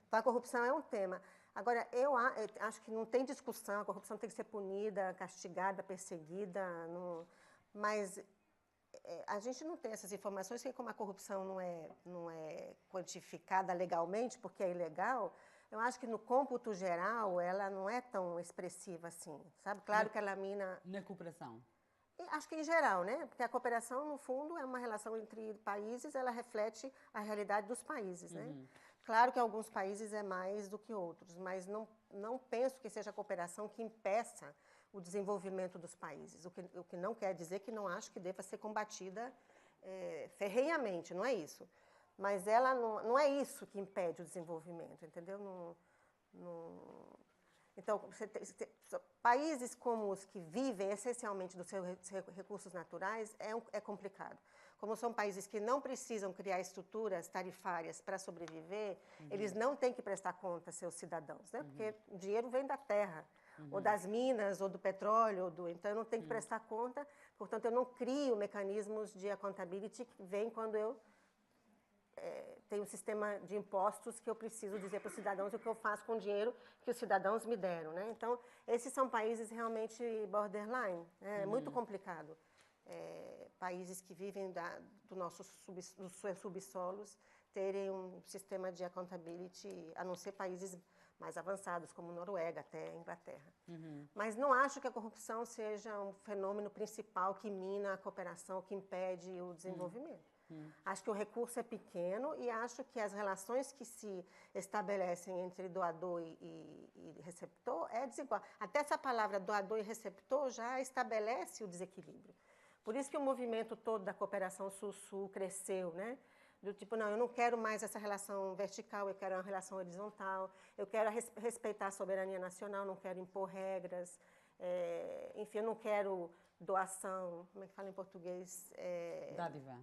Então, a corrupção é um tema. Agora, eu acho que não tem discussão, a corrupção tem que ser punida, castigada, perseguida, mas a gente não tem essas informações, porque como a corrupção não é quantificada legalmente, porque é ilegal, eu acho que no cômputo geral ela não é tão expressiva assim, sabe? Claro que ela mina... Na cooperação? Acho que em geral, né? Porque a cooperação, no fundo, é uma relação entre países, ela reflete a realidade dos países, né? Claro que alguns países é mais do que outros, mas não penso que seja a cooperação que impeça o desenvolvimento dos países, o que não quer dizer que não acho que deva ser combatida ferrenhamente, não é isso. Mas ela não é isso que impede o desenvolvimento, entendeu? Então, países como os que vivem essencialmente dos seus recursos naturais é complicado. Como são países que não precisam criar estruturas tarifárias para sobreviver, eles não têm que prestar conta a seus cidadãos, né? Porque o dinheiro vem da terra, ou das minas, ou do petróleo, então eu não tenho que prestar conta, portanto eu não crio mecanismos de accountability que vêm quando eu tenho um sistema de impostos que eu preciso dizer para os cidadãos o que eu faço com o dinheiro que os cidadãos me deram, né? Então, esses são países realmente borderline, né? É muito complicado. Países que vivem dos seus subsolos terem um sistema de accountability, a não ser países mais avançados, como Noruega, até Inglaterra. Mas não acho que a corrupção seja um fenômeno principal que mina a cooperação, que impede o desenvolvimento. Acho que o recurso é pequeno e acho que as relações que se estabelecem entre doador e receptor é desigual. Até essa palavra doador e receptor já estabelece o desequilíbrio. Por isso que o movimento todo da cooperação Sul-Sul cresceu, né? Do tipo, não, eu não quero mais essa relação vertical, eu quero uma relação horizontal, eu quero respeitar a soberania nacional, não quero impor regras, enfim, eu não quero doação, como é que fala em português? Dádiva.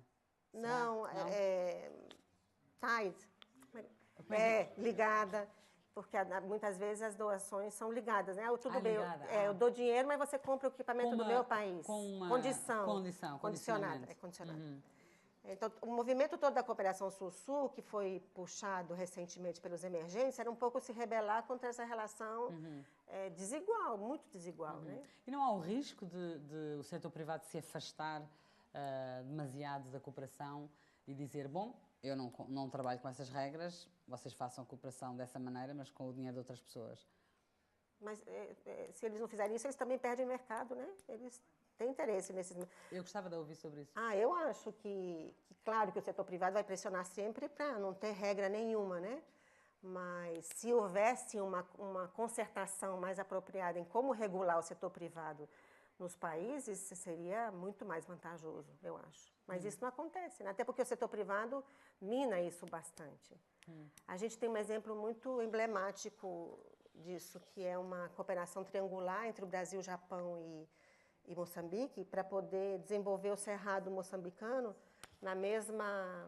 Não, tied, ligada, porque muitas vezes as doações são ligadas, né? Tudo bem, eu dou dinheiro, mas você compra o equipamento do meu país. Com uma condicionada. Então, o movimento todo da cooperação Sul-Sul, que foi puxado recentemente pelos emergentes, era um pouco se rebelar contra essa relação desigual, muito desigual, né? E não há o risco de o setor privado se afastar demasiado da cooperação e dizer, bom, eu não trabalho com essas regras, vocês façam cooperação dessa maneira, mas com o dinheiro de outras pessoas. Mas se eles não fizerem isso, eles também perdem o mercado, né? Eles têm interesse nesses... Eu gostava de ouvir sobre isso. Eu acho que claro que o setor privado vai pressionar sempre para não ter regra nenhuma, né? Mas se houvesse uma concertação mais apropriada em como regular o setor privado nos países, seria muito mais vantajoso, eu acho. Mas isso não acontece, né? Até porque o setor privado mina isso bastante. A gente tem um exemplo muito emblemático disso, que é uma cooperação triangular entre o Brasil, Japão e Moçambique, para poder desenvolver o cerrado moçambicano na mesma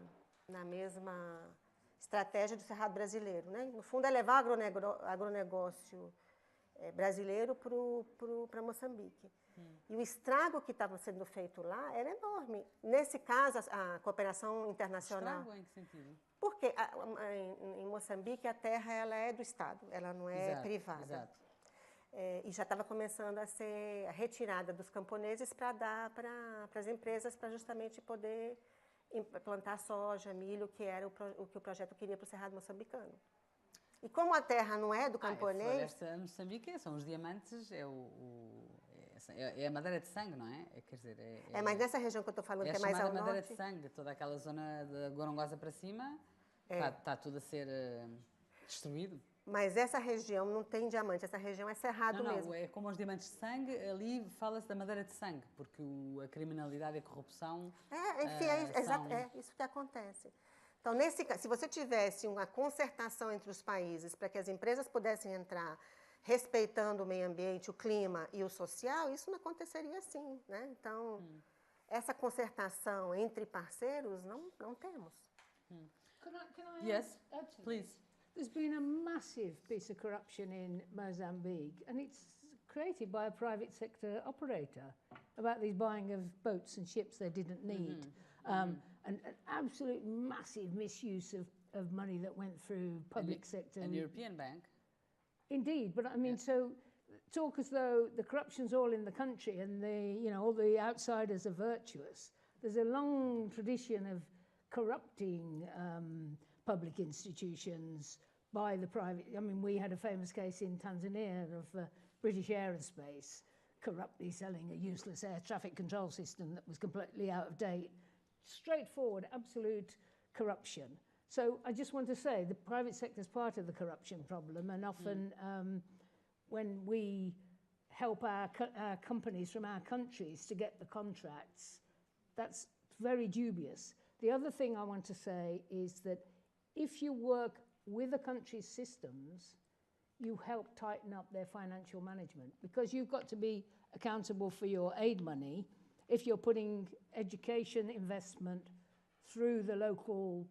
estratégia do cerrado brasileiro, né? No fundo, é levar o agronegócio brasileiro para Moçambique. E o estrago que estava sendo feito lá era enorme. Nesse caso, a cooperação internacional... Estrago em que sentido? Porque em Moçambique a terra ela é do Estado, ela não é privada. Exato. E já estava começando a ser retirada dos camponeses para dar para as empresas, para justamente poder plantar soja, milho, que era o que o projeto queria para o Cerrado moçambicano. E como a terra não é do camponês... A floresta moçambique são os diamantes, é a madeira de sangue, não é? Quer dizer, mas nessa região que eu estou falando, que é mais ao norte... É a madeira de sangue, toda aquela zona de Gorongosa para cima, está tudo a ser destruído. Mas essa região não tem diamante, essa região é cerrado Não, mesmo. é como os diamantes de sangue, ali fala-se da madeira de sangue, porque a criminalidade e a corrupção Enfim, são... é isso que acontece. Então, nesse caso, se você tivesse uma concertação entre os países para que as empresas pudessem entrar respeitando o meio ambiente, o clima e o social, isso não aconteceria assim, né? Então, essa concertação entre parceiros não temos. Can I Yes, add to please. this? There's been a massive piece of corruption in Mozambique, and it's created by a private sector operator about these buying of boats and ships they didn't need. And an absolute massive misuse of money that went through public sector. And the European Bank. Indeed, but I mean, so talk as though the corruption's all in the country and all the outsiders are virtuous. There's a long tradition of corrupting public institutions by the private. I mean, we had a famous case in Tanzania of British Aerospace corruptly selling a useless air traffic control system that was completely out of date. Straightforward, absolute corruption. So I just want to say the private sector is part of the corruption problem, and often when we help our companies from our countries to get the contracts, that's very dubious. The other thing I want to say is that if you work with a country's systems, you help tighten up their financial management, because you've got to be accountable for your aid money. If you're putting education investment through the local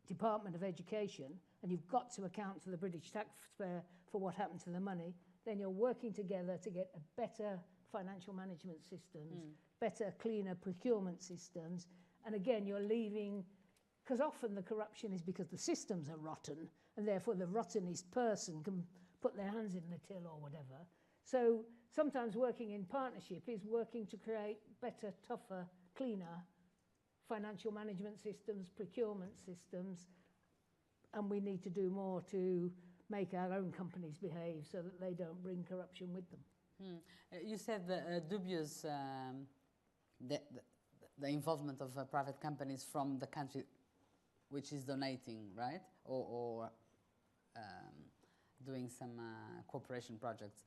Department of Education, and you've got to account to the British taxpayer for what happened to the money, then you're working together to get a better financial management systems, better, cleaner procurement systems. And again, you're leaving, because often the corruption is because the systems are rotten, and therefore the rottenest person can put their hands in the till or whatever. So sometimes working in partnership is working to create better, tougher, cleaner financial management systems, procurement systems, and we need to do more to make our own companies behave so that they don't bring corruption with them. You said dubious the involvement of private companies from the country which is donating, right? Or doing some cooperation projects.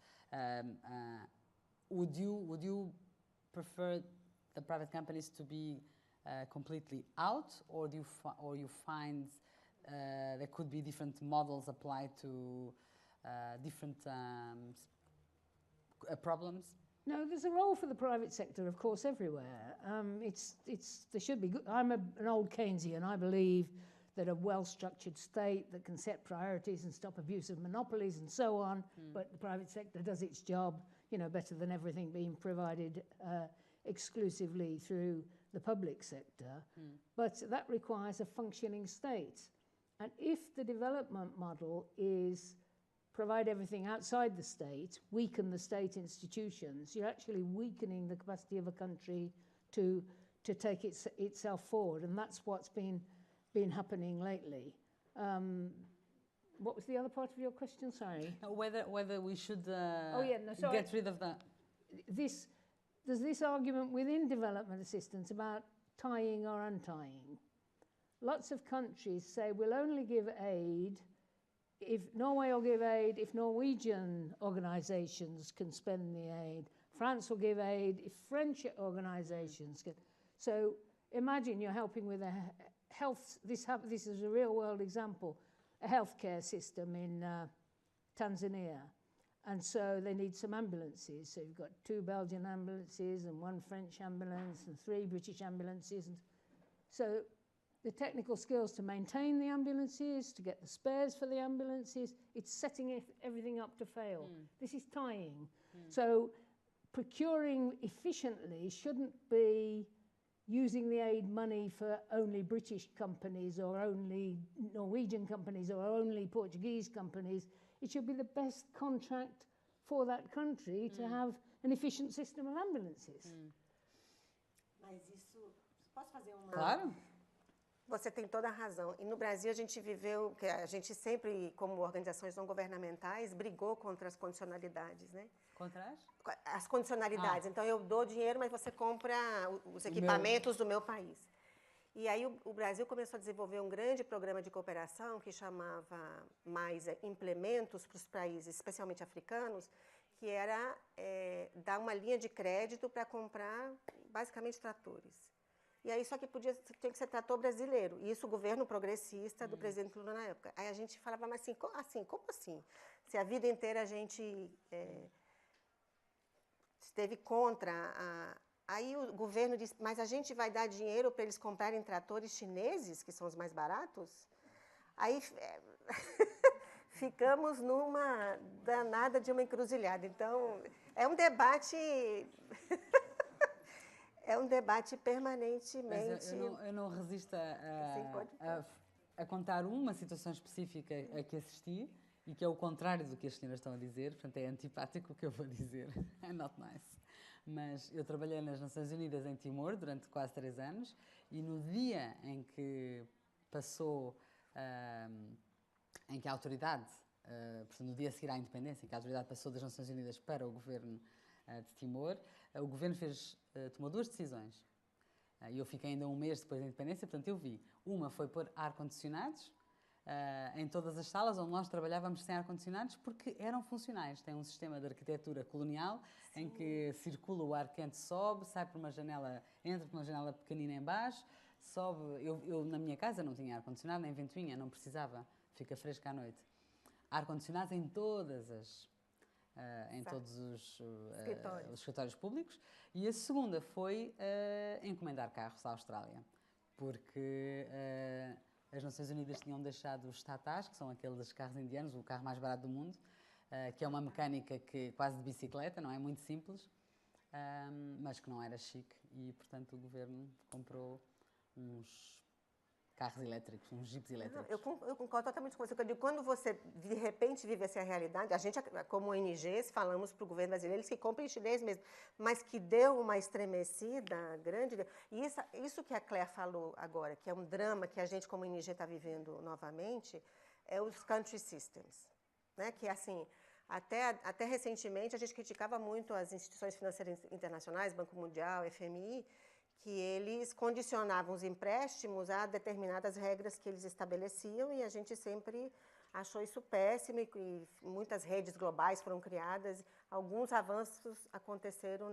Would you prefer the private companies to be completely out, or you find there could be different models applied to different problems? No, there's a role for the private sector, of course, everywhere. There should be. I'm an old Keynesian. I believe that a well-structured state that can set priorities and stop abuse of monopolies and so on, but the private sector does its job, better than everything being provided exclusively through the public sector. But that requires a functioning state. And if the development model is provide everything outside the state, weaken the state institutions, you're actually weakening the capacity of a country to take itself forward, and that's what's been happening lately. What was the other part of your question? Sorry. Whether we should so get rid of that. There's this argument within development assistance about tying or untying. Lots of countries say we'll only give aid if Norway will give aid if Norwegian organisations can spend the aid. France will give aid if French organisations can. So imagine you're helping with a health. This is a real world example. A healthcare system in Tanzania, and so they need some ambulances. So you've got 2 Belgian ambulances and 1 French ambulance and 3 British ambulances. And so the technical skills to maintain the ambulances, to get the spares for the ambulances, it's setting everything up to fail. This is tying. So procuring efficiently shouldn't be using the aid money for only British companies or only Norwegian companies or only Portuguese companies. It should be the best contract for that country to have an efficient system of ambulances. Mas isso... Posso fazer uma... Claro. Você tem toda a razão. E no Brasil a gente viveu, que a gente sempre, como organizações não governamentais, brigou contra as condicionalidades, né? Contra as condicionalidades. Então eu dou dinheiro, mas você compra os equipamentos do meu país. E aí o Brasil começou a desenvolver um grande programa de cooperação que chamava mais implementos para os países, especialmente africanos, que era dar uma linha de crédito para comprar basicamente tratores. E aí só que tinha que ser trator brasileiro. E isso o governo progressista do presidente Lula na época. Aí a gente falava, mas assim, como assim? Se a vida inteira a gente esteve contra Aí o governo disse, mas a gente vai dar dinheiro para eles comprarem tratores chineses, que são os mais baratos? Aí ficamos numa danada de uma encruzilhada. Então, é um debate... é um debate permanentemente... Mas eu não resisto a contar uma situação específica a que assisti e que é o contrário do que as senhoras estão a dizer, portanto é antipático o que eu vou dizer. É not nice. Mas eu trabalhei nas Nações Unidas em Timor durante quase 3 anos e no dia em que passou, em que a autoridade, portanto no dia a seguir à independência, em que a autoridade passou das Nações Unidas para o governo de Timor, o governo tomou 2 decisões. E eu fiquei ainda 1 mês depois da independência, portanto eu vi. Uma foi pôr ar-condicionados em todas as salas onde nós trabalhávamos sem ar-condicionados porque eram funcionais. Tem um sistema de arquitetura colonial em que circula o ar quente, sobe, sai por uma janela, entra por uma janela pequenina em baixo, sobe. Eu na minha casa não tinha ar-condicionado, nem ventoinha, não precisava, fica fresco à noite. Ar-condicionados em todas as... em todos os escritórios públicos. E a segunda foi encomendar carros à Austrália, porque as Nações Unidas tinham deixado os Tatas, que são aqueles carros indianos, o carro mais barato do mundo, que é uma mecânica quase de bicicleta, não é? Muito simples, mas que não era chique. E, portanto, o governo comprou uns carros elétricos, uns jipes elétricos. Eu concordo totalmente com você. Eu digo, quando você, de repente, vive essa realidade, a gente, como ONGs, falamos para o governo brasileiro, eles que comprem chinês mesmo, mas que deu uma estremecida grande. E isso que a Claire falou agora, que é um drama que a gente, como ONG, está vivendo novamente, é os country systems. Né? Que, assim, até recentemente, a gente criticava muito as instituições financeiras internacionais, Banco Mundial, FMI, que eles condicionavam os empréstimos a determinadas regras que eles estabeleciam e a gente sempre achou isso péssimo e muitas redes globais foram criadas. Alguns avanços aconteceram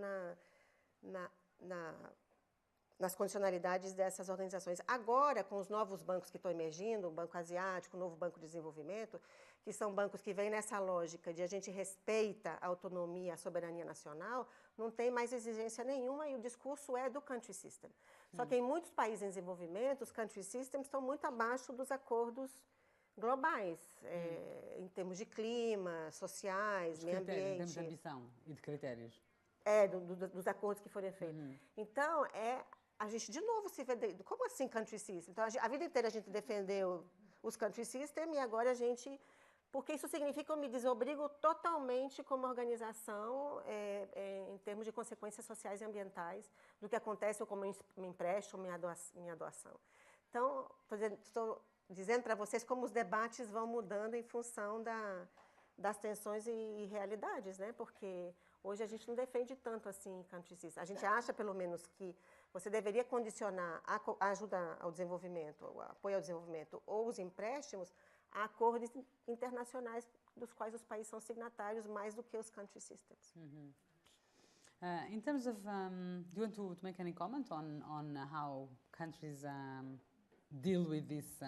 nas condicionalidades dessas organizações. Agora, com os novos bancos que estão emergindo, o Banco Asiático, o novo Banco de Desenvolvimento, que são bancos que vêm nessa lógica de a gente respeita a autonomia, a soberania nacional, não tem mais exigência nenhuma e o discurso é do country system. Só que em muitos países em desenvolvimento, os country systems estão muito abaixo dos acordos globais, em termos de clima, sociais, meio ambiente. Em termos de ambição e de critérios. Dos acordos que forem feitos. Então, a gente, de novo, se vê... Como assim country system? Então, a vida inteira a gente defendeu os country system e agora a gente... Porque isso significa que eu me desobrigo totalmente como organização em termos de consequências sociais e ambientais do que acontece ou como me empresto, minha doação. Então, estou dizendo para vocês como os debates vão mudando em função das tensões e realidades, né? Porque hoje a gente não defende tanto assim country system. A gente acha, pelo menos, que você deveria condicionar a ajuda ao desenvolvimento, o apoio ao desenvolvimento ou os empréstimos a acordos internacionais dos quais os países são signatários mais do que os country systems. In terms of, do you want to make any comment on how countries deal with this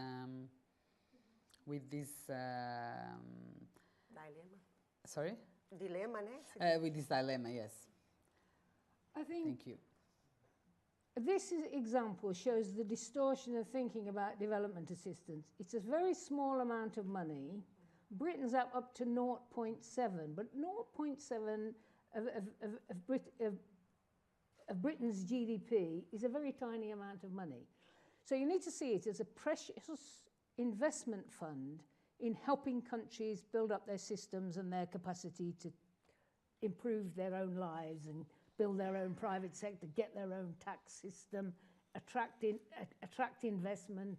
Dilemma. Sorry? Dilema, né? With this dilemma, yes. I think Thank you. this example shows the distortion of thinking about development assistance. It's a very small amount of money. Britain's up to 0.7, but 0.7 of Britain's GDP is a very tiny amount of money. So you need to see it as a precious investment fund in helping countries build up their systems and their capacity to improve their own lives and build their own private sector, get their own tax system, attract investment.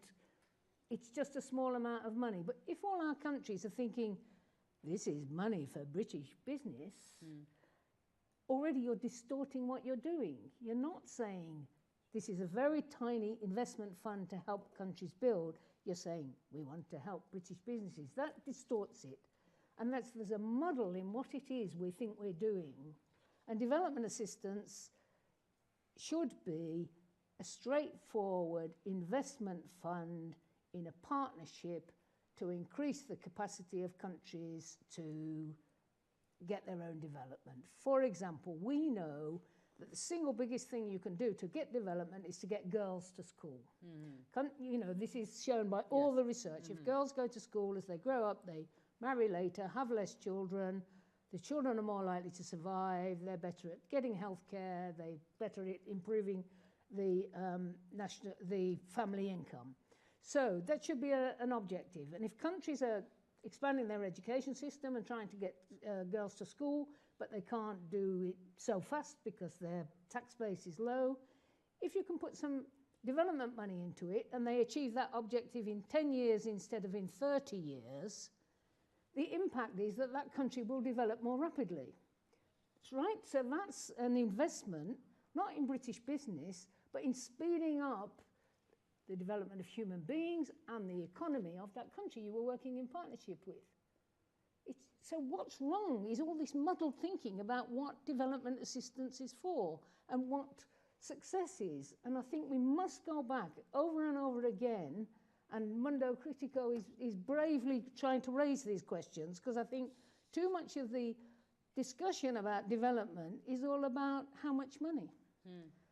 It's just a small amount of money. But if all our countries are thinking, this is money for British business, already you're distorting what you're doing. You're not saying, this is a very tiny investment fund to help countries build, you're saying, we want to help British businesses. That distorts it. And there's a muddle in what it is we think we're doing. And development assistance should be a straightforward investment fund in a partnership to increase the capacity of countries to get their own development. For example, we know that the single biggest thing you can do to get development is to get girls to school. You know, this is shown by all the research. If girls go to school, as they grow up, they marry later, have less children, the children are more likely to survive, they're better at getting healthcare, they're better at improving the family income. So that should be an objective. And if countries are expanding their education system and trying to get girls to school, but they can't do it so fast because their tax base is low, if you can put some development money into it and they achieve that objective in 10 years instead of in 30 years, the impact is that that country will develop more rapidly. That's right. So that's an investment, not in British business, but in speeding up the development of human beings and the economy of that country you were working in partnership with. So what's wrong is all this muddled thinking about what development assistance is for and what success is. And I think we must go back over and over again, and Mundo Critico is bravely trying to raise these questions, because I think too much of the discussion about development is all about how much money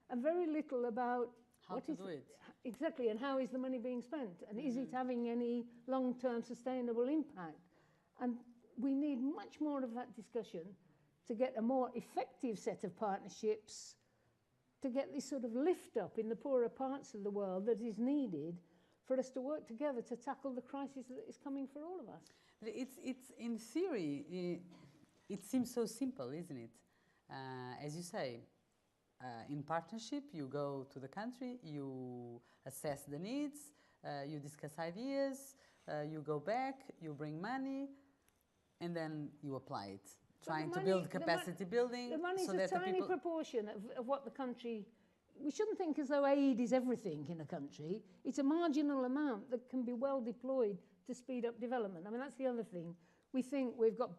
and very little about how to do it. Exactly, and how is the money being spent, and is it having any long-term sustainable impact? And we need much more of that discussion to get a more effective set of partnerships, to get this sort of lift up in the poorer parts of the world that is needed for us to work together to tackle the crisis that is coming for all of us. But it's in theory, it seems so simple, isn't it? As you say, in partnership, you go to the country, you assess the needs, you discuss ideas, you go back, you bring money, and then you apply it, trying to build capacity building. The money's so a that tiny proportion of what the country... We shouldn't think as though aid is everything in a country. It's a marginal amount that can be well deployed to speed up development. I mean, that's the other thing. We think we've got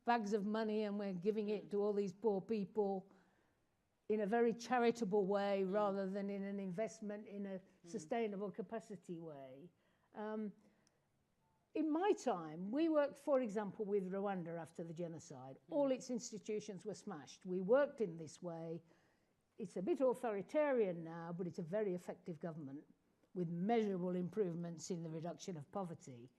bags of money and we're giving it to all these poor people in a very charitable way rather than in an investment in a sustainable capacity way. In my time, we worked, for example, with Rwanda after the genocide. All its institutions were smashed. We worked in this way. It's a bit authoritarian now, but it's a very effective government with measurable improvements in the reduction of poverty.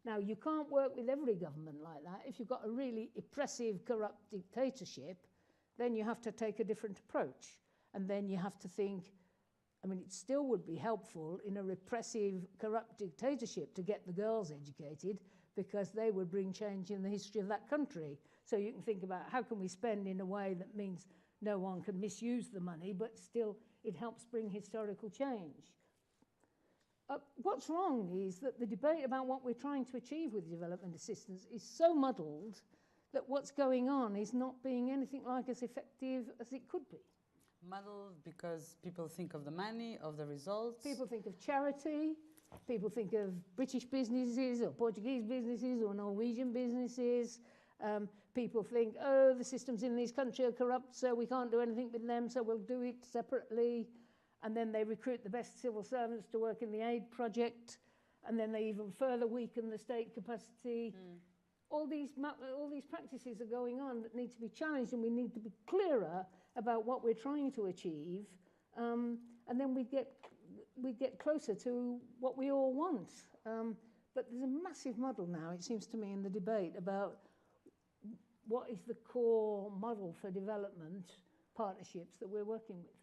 Now, you can't work with every government like that. If you've got a really oppressive, corrupt dictatorship, then you have to take a different approach. And then you have to think, I mean, it still would be helpful in a repressive, corrupt dictatorship to get the girls educated, because they would bring change in the history of that country. So you can think about how can we spend in a way that means no one can misuse the money, but still it helps bring historical change. What's wrong is that the debate about what we're trying to achieve with development assistance is so muddled that what's going on is not being anything like as effective as it could be. Muddled because people think of the money, of the results. People think of charity, people think of British businesses or Portuguese businesses or Norwegian businesses. People think, oh, the systems in these countries are corrupt, so we can't do anything with them, so we'll do it separately. And then they recruit the best civil servants to work in the aid project, and then they even further weaken the state capacity. All these practices are going on that need to be challenged, and we need to be clearer about what we're trying to achieve, and then we get closer to what we all want. But there's a massive muddle now, it seems to me, in the debate about what is the core model for development partnerships that we're working with.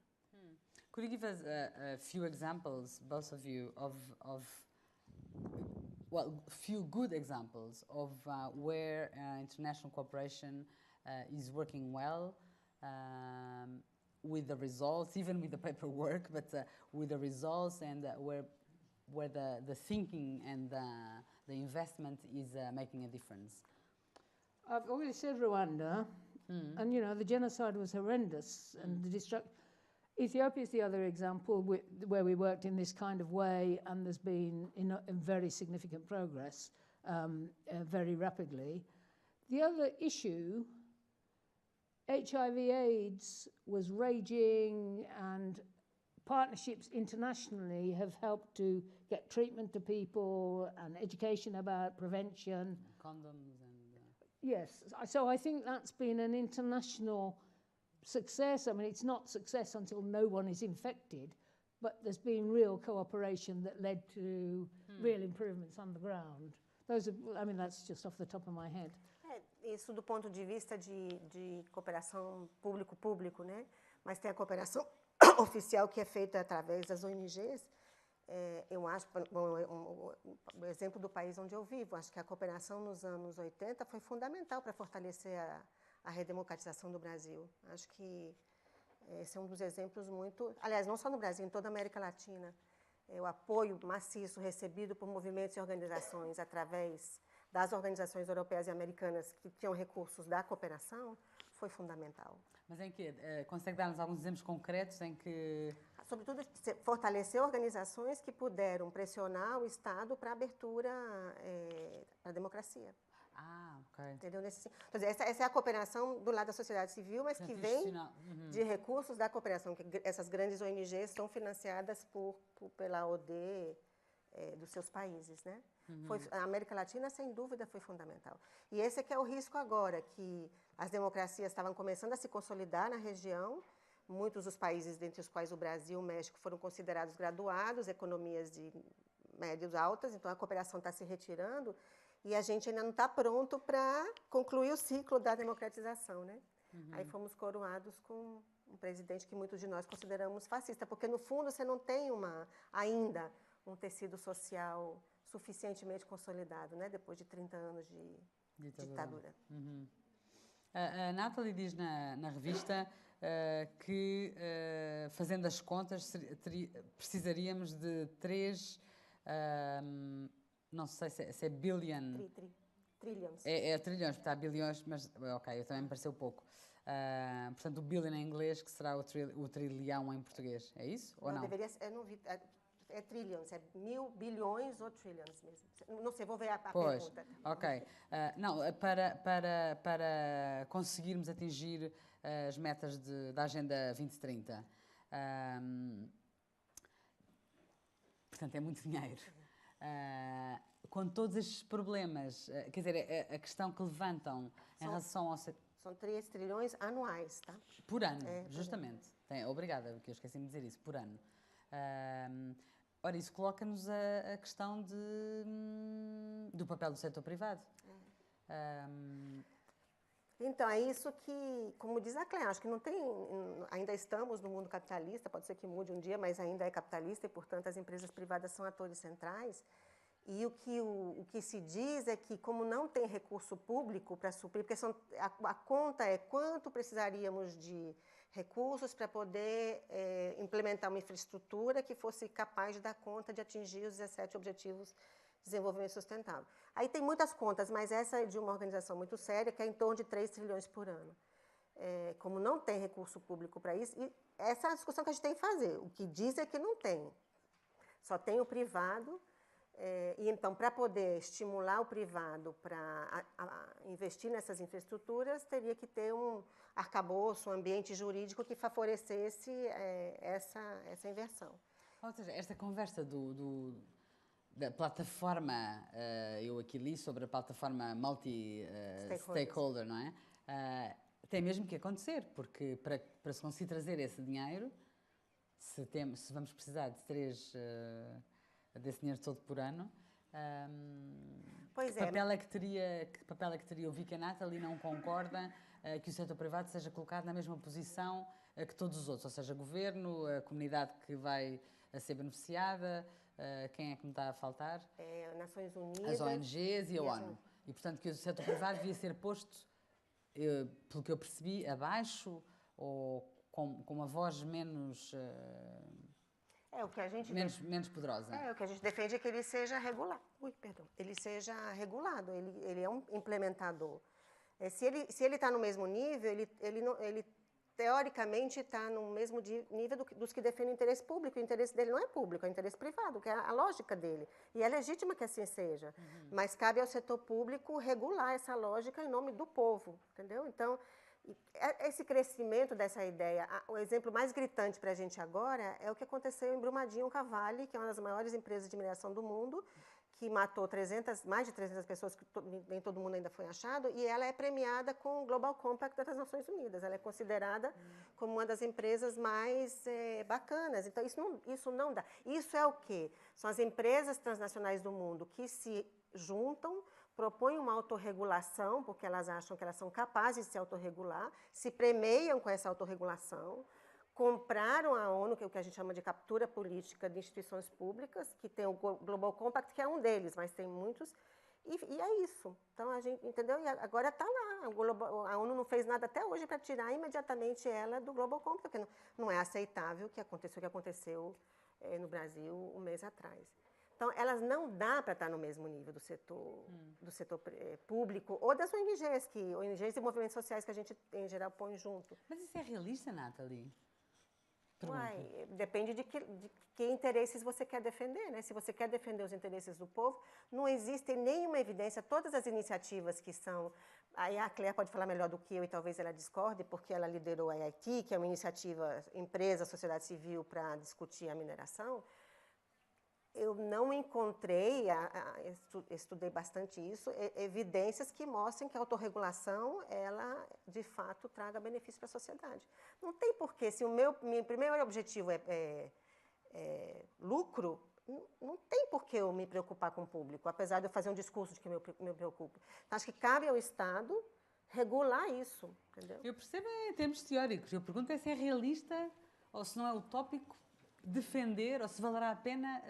Could you give us a few examples, both of you, of well, few good examples of where international cooperation is working well, with the results, even with the paperwork, but with the results, and where the thinking and the investment is making a difference? I've already said Rwanda, and you know the genocide was horrendous, and the destruction. Ethiopia is the other example where we worked in this kind of way, and there's been very significant progress very rapidly. The other issue, HIV/AIDS was raging, and partnerships internationally have helped to get treatment to people and education about prevention. Condoms and... Yes, so I think that's been an international success. I mean, it's not success until no one is infected, but there's been real cooperation that led to real improvements on the ground. That's just off the top of my head. Isso do ponto de vista de cooperação público-público, né? Mas tem a cooperação oficial que é feita através das ONGs. Eu acho, o exemplo do país onde eu vivo, acho que a cooperação nos anos 80 foi fundamental para fortalecer a redemocratização do Brasil. Acho que esse é um dos exemplos muito... Aliás, não só no Brasil, em toda a América Latina. O apoio maciço recebido por movimentos e organizações através das organizações europeias e americanas que tinham recursos da cooperação foi fundamental. Mas em que? Consegue dar-nos alguns exemplos concretos em que... Sobretudo, fortalecer organizações que puderam pressionar o Estado para a abertura para a democracia. Ah, ok. Entendeu? Essa é a cooperação do lado da sociedade civil, mas que vem de recursos da cooperação, que essas grandes ONGs são financiadas pela OD dos seus países, né? A América Latina, sem dúvida, foi fundamental. E esse é que é o risco agora, que as democracias estavam começando a se consolidar na região. Muitos dos países, dentre os quais o Brasil e o México, foram considerados graduados, economias de médias altas, então a cooperação está se retirando e a gente ainda não está pronto para concluir o ciclo da democratização, né? Aí fomos coroados com um presidente que muitos de nós consideramos fascista, porque, no fundo, você não tem ainda um tecido social suficientemente consolidado, né? Depois de 30 anos de ditadura. A Nathalie diz na revista que, fazendo as contas, precisaríamos de 3, não sei se é billion... Trilhões. É trilhões, porque há bilhões, mas ok, também me pareceu pouco. Portanto, o billion em inglês, que será o trilhão em português, é isso? Ou não? Deveria ser, eu não vi... É trilhões, é 1000 bilhões ou trilhões mesmo. Não sei, vou ver a pergunta. Ok. Não, para conseguirmos atingir as metas da Agenda 2030, portanto, é muito dinheiro. Com todos estes problemas, quer dizer, a questão que levantam em relação ao... São 3 trilhões anuais, tá? Por ano, justamente. Obrigada, porque eu esqueci-me de dizer isso, por ano. Ora, isso coloca-nos a questão do papel do setor privado. Então, é isso que, como diz a Cléa, acho que não tem... Ainda estamos no mundo capitalista, pode ser que mude um dia, mas ainda é capitalista e, portanto, as empresas privadas são atores centrais. E o que se diz é que, como não tem recurso público para suprir, porque a conta é quanto precisaríamos de recursos para poder implementar uma infraestrutura que fosse capaz de dar conta de atingir os 17 Objetivos de Desenvolvimento Sustentável. Aí tem muitas contas, mas essa é de uma organização muito séria, que é em torno de 3 trilhões por ano. Como não tem recurso público para isso, e essa é a discussão que a gente tem que fazer. O que diz é que não tem. Só tem o privado. E então, para poder estimular o privado para investir nessas infraestruturas, teria que ter um arcabouço, um ambiente jurídico que favorecesse essa inversão. Ou seja, esta conversa da plataforma, eu aqui li sobre a plataforma multi-stakeholder, não é? Tem mesmo que acontecer, porque para se conseguir trazer esse dinheiro, se vamos precisar de 3... desse dinheiro todo por ano, que papel é que teria o Vic e a Nathalie não concorda que o setor privado seja colocado na mesma posição que todos os outros, ou seja, governo, a comunidade que vai a ser beneficiada, quem é que me está a faltar? Nações Unidas. As ONGs e a ONU. E, portanto, que o setor privado devia ser posto, pelo que eu percebi, abaixo ou com uma voz menos... o que a gente menos poderosa. O que a gente defende é que ele seja regulado. Ele seja regulado, ele é um implementador. Se ele está no mesmo nível, ele teoricamente, está no mesmo nível dos que defendem o interesse público. O interesse dele não é público, é interesse privado, que é a lógica dele. E é legítima que assim seja. Mas cabe ao setor público regular essa lógica em nome do povo, entendeu? Então, esse crescimento dessa ideia, o exemplo mais gritante para a gente agora é o que aconteceu em Brumadinho Cavalli, que é uma das maiores empresas de mineração do mundo, que matou mais de 300 pessoas, que nem todo mundo ainda foi achado, e ela é premiada com o Global Compact das Nações Unidas. Ela é considerada como uma das empresas mais bacanas. Então, isso não dá. Isso é o quê? São as empresas transnacionais do mundo que se juntam, propõem uma autorregulação, porque elas acham que elas são capazes de se autorregular, se premiam com essa autorregulação, compraram a ONU, que é o que a gente chama de captura política de instituições públicas, que tem o Global Compact, que é um deles, mas tem muitos, e é isso. Então, a gente, entendeu? E agora está lá. A ONU não fez nada até hoje para tirar imediatamente ela do Global Compact, porque não é aceitável o que aconteceu no Brasil um mês atrás. Então, elas não dá para estar no mesmo nível do setor público ou das ONGs e movimentos sociais que a gente, em geral, põe junto. Mas isso é realista, Nathalie? Depende de que interesses você quer defender, né? Se você quer defender os interesses do povo, não existe nenhuma evidência. Todas as iniciativas que são... Aí a Claire pode falar melhor do que eu e talvez ela discorde, porque ela liderou a IIT, que é uma iniciativa empresa, sociedade civil, para discutir a mineração. Eu não encontrei, estudei bastante isso, evidências que mostrem que a autorregulação, ela, de fato, traga benefício para a sociedade. Não tem porquê, se o meu primeiro objetivo é lucro, não tem porquê eu me preocupar com o público, apesar de eu fazer um discurso de que me preocupo. Então, acho que cabe ao Estado regular isso, entendeu? Eu percebo em termos teóricos, eu pergunto se é realista ou se não é utópico defender, ou se valerá a pena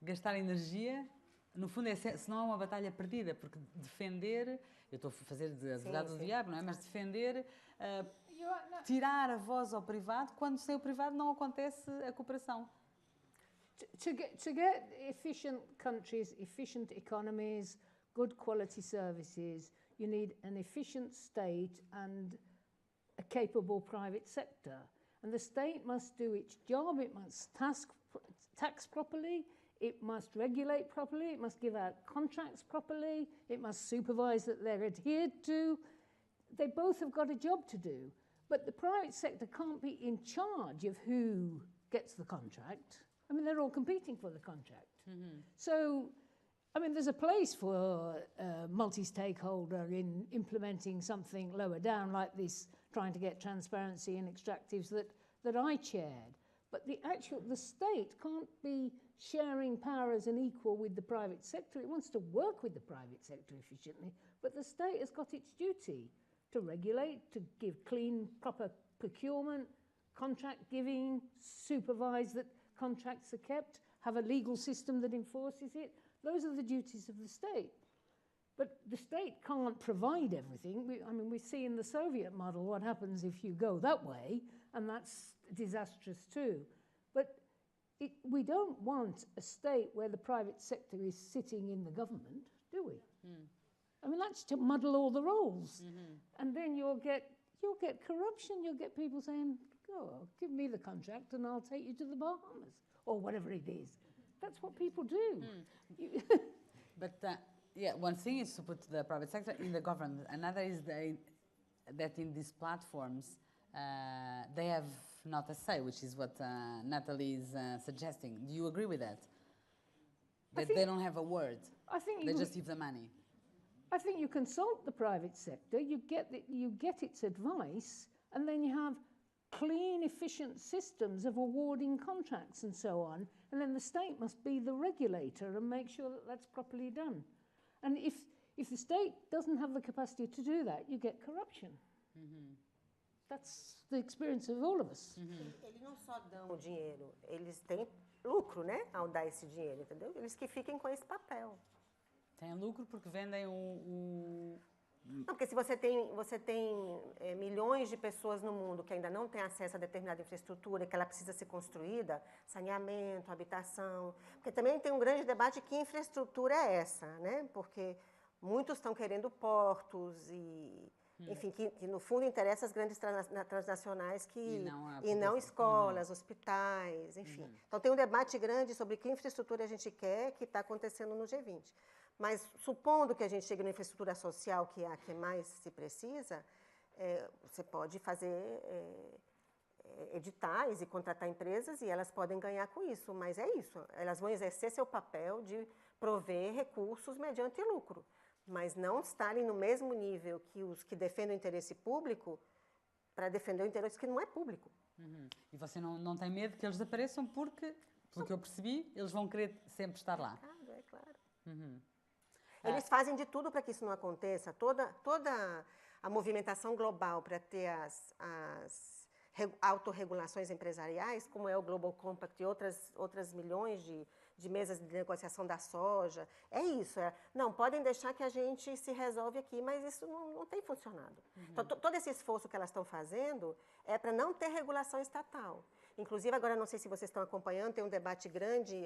gastar energia, no fundo, se não é uma batalha perdida, porque defender, eu estou a fazer de advogado do diabo, não é? Mas defender, tirar a voz ao privado, quando sem o privado não acontece a cooperação. To get efficient countries, efficient economies, good quality services, you need an efficient state and a capable private sector. And the state must do its job, it must tax properly, it must regulate properly, it must give out contracts properly, it must supervise that they're adhered to. They both have got a job to do. But the private sector can't be in charge of who gets the contract. I mean, they're all competing for the contract. So, I mean, there's a place for multi-stakeholder in implementing something lower down like this, trying to get transparency in extractives that I chaired. But the state can't be sharing power as an equal with the private sector. It wants to work with the private sector efficiently, but the state has got its duty to regulate, to give clean, proper procurement, contract giving, supervise that contracts are kept, have a legal system that enforces it. Those are the duties of the state. But the state can't provide everything. We see in the Soviet model what happens if you go that way, and that's disastrous too. But we don't want a state where the private sector is sitting in the government, do we? I mean, that's to muddle all the roles. And then you'll get corruption. You'll get people saying, "Oh, give me the contract and I'll take you to the Bahamas," or whatever it is. That's what people do. But one thing is to put the private sector in the government. Another is that in these platforms, they have not a say, which is what Nathalie is suggesting. Do you agree with that? That they don't have a word. I think they just give the money. I think you consult the private sector, you get its advice, and then you have clean, efficient systems of awarding contracts and so on, and then the state must be the regulator and make sure that that's properly done. And if the state doesn't have the capacity to do that, you get corruption. That's the experience of all of us. Eles não só dão o dinheiro, eles têm lucro, né, ao dar esse dinheiro, entendeu? Eles que fiquem com esse papel. Tem lucro porque vendem Não, porque se você tem milhões de pessoas no mundo que ainda não têm acesso a determinada infraestrutura, que ela precisa ser construída, saneamento, habitação, porque também tem um grande debate de que infraestrutura é essa, né? Porque muitos estão querendo portos e enfim, que no fundo interessa as grandes transnacionais e não escolas, hospitais, enfim. Então tem um debate grande sobre que infraestrutura a gente quer que está acontecendo no G20. Mas supondo que a gente chegue na infraestrutura social, que é a que mais se precisa, você pode fazer editais e contratar empresas e elas podem ganhar com isso, mas é isso, elas vão exercer seu papel de prover recursos mediante lucro, mas não estarem no mesmo nível que os que defendem o interesse público para defender o interesse que não é público. E você não tem medo que eles desapareçam porque, pelo que eu percebi, eles vão querer sempre estar lá. É claro. Eles fazem de tudo para que isso não aconteça, toda a movimentação global para ter as autorregulações empresariais, como é o Global Compact e outras milhões de mesas de negociação da soja, é isso. Não, podem deixar que a gente se resolve aqui, mas isso não tem funcionado. Então, todo esse esforço que elas estão fazendo é para não ter regulação estatal. Inclusive, agora, não sei se vocês estão acompanhando, tem um debate grande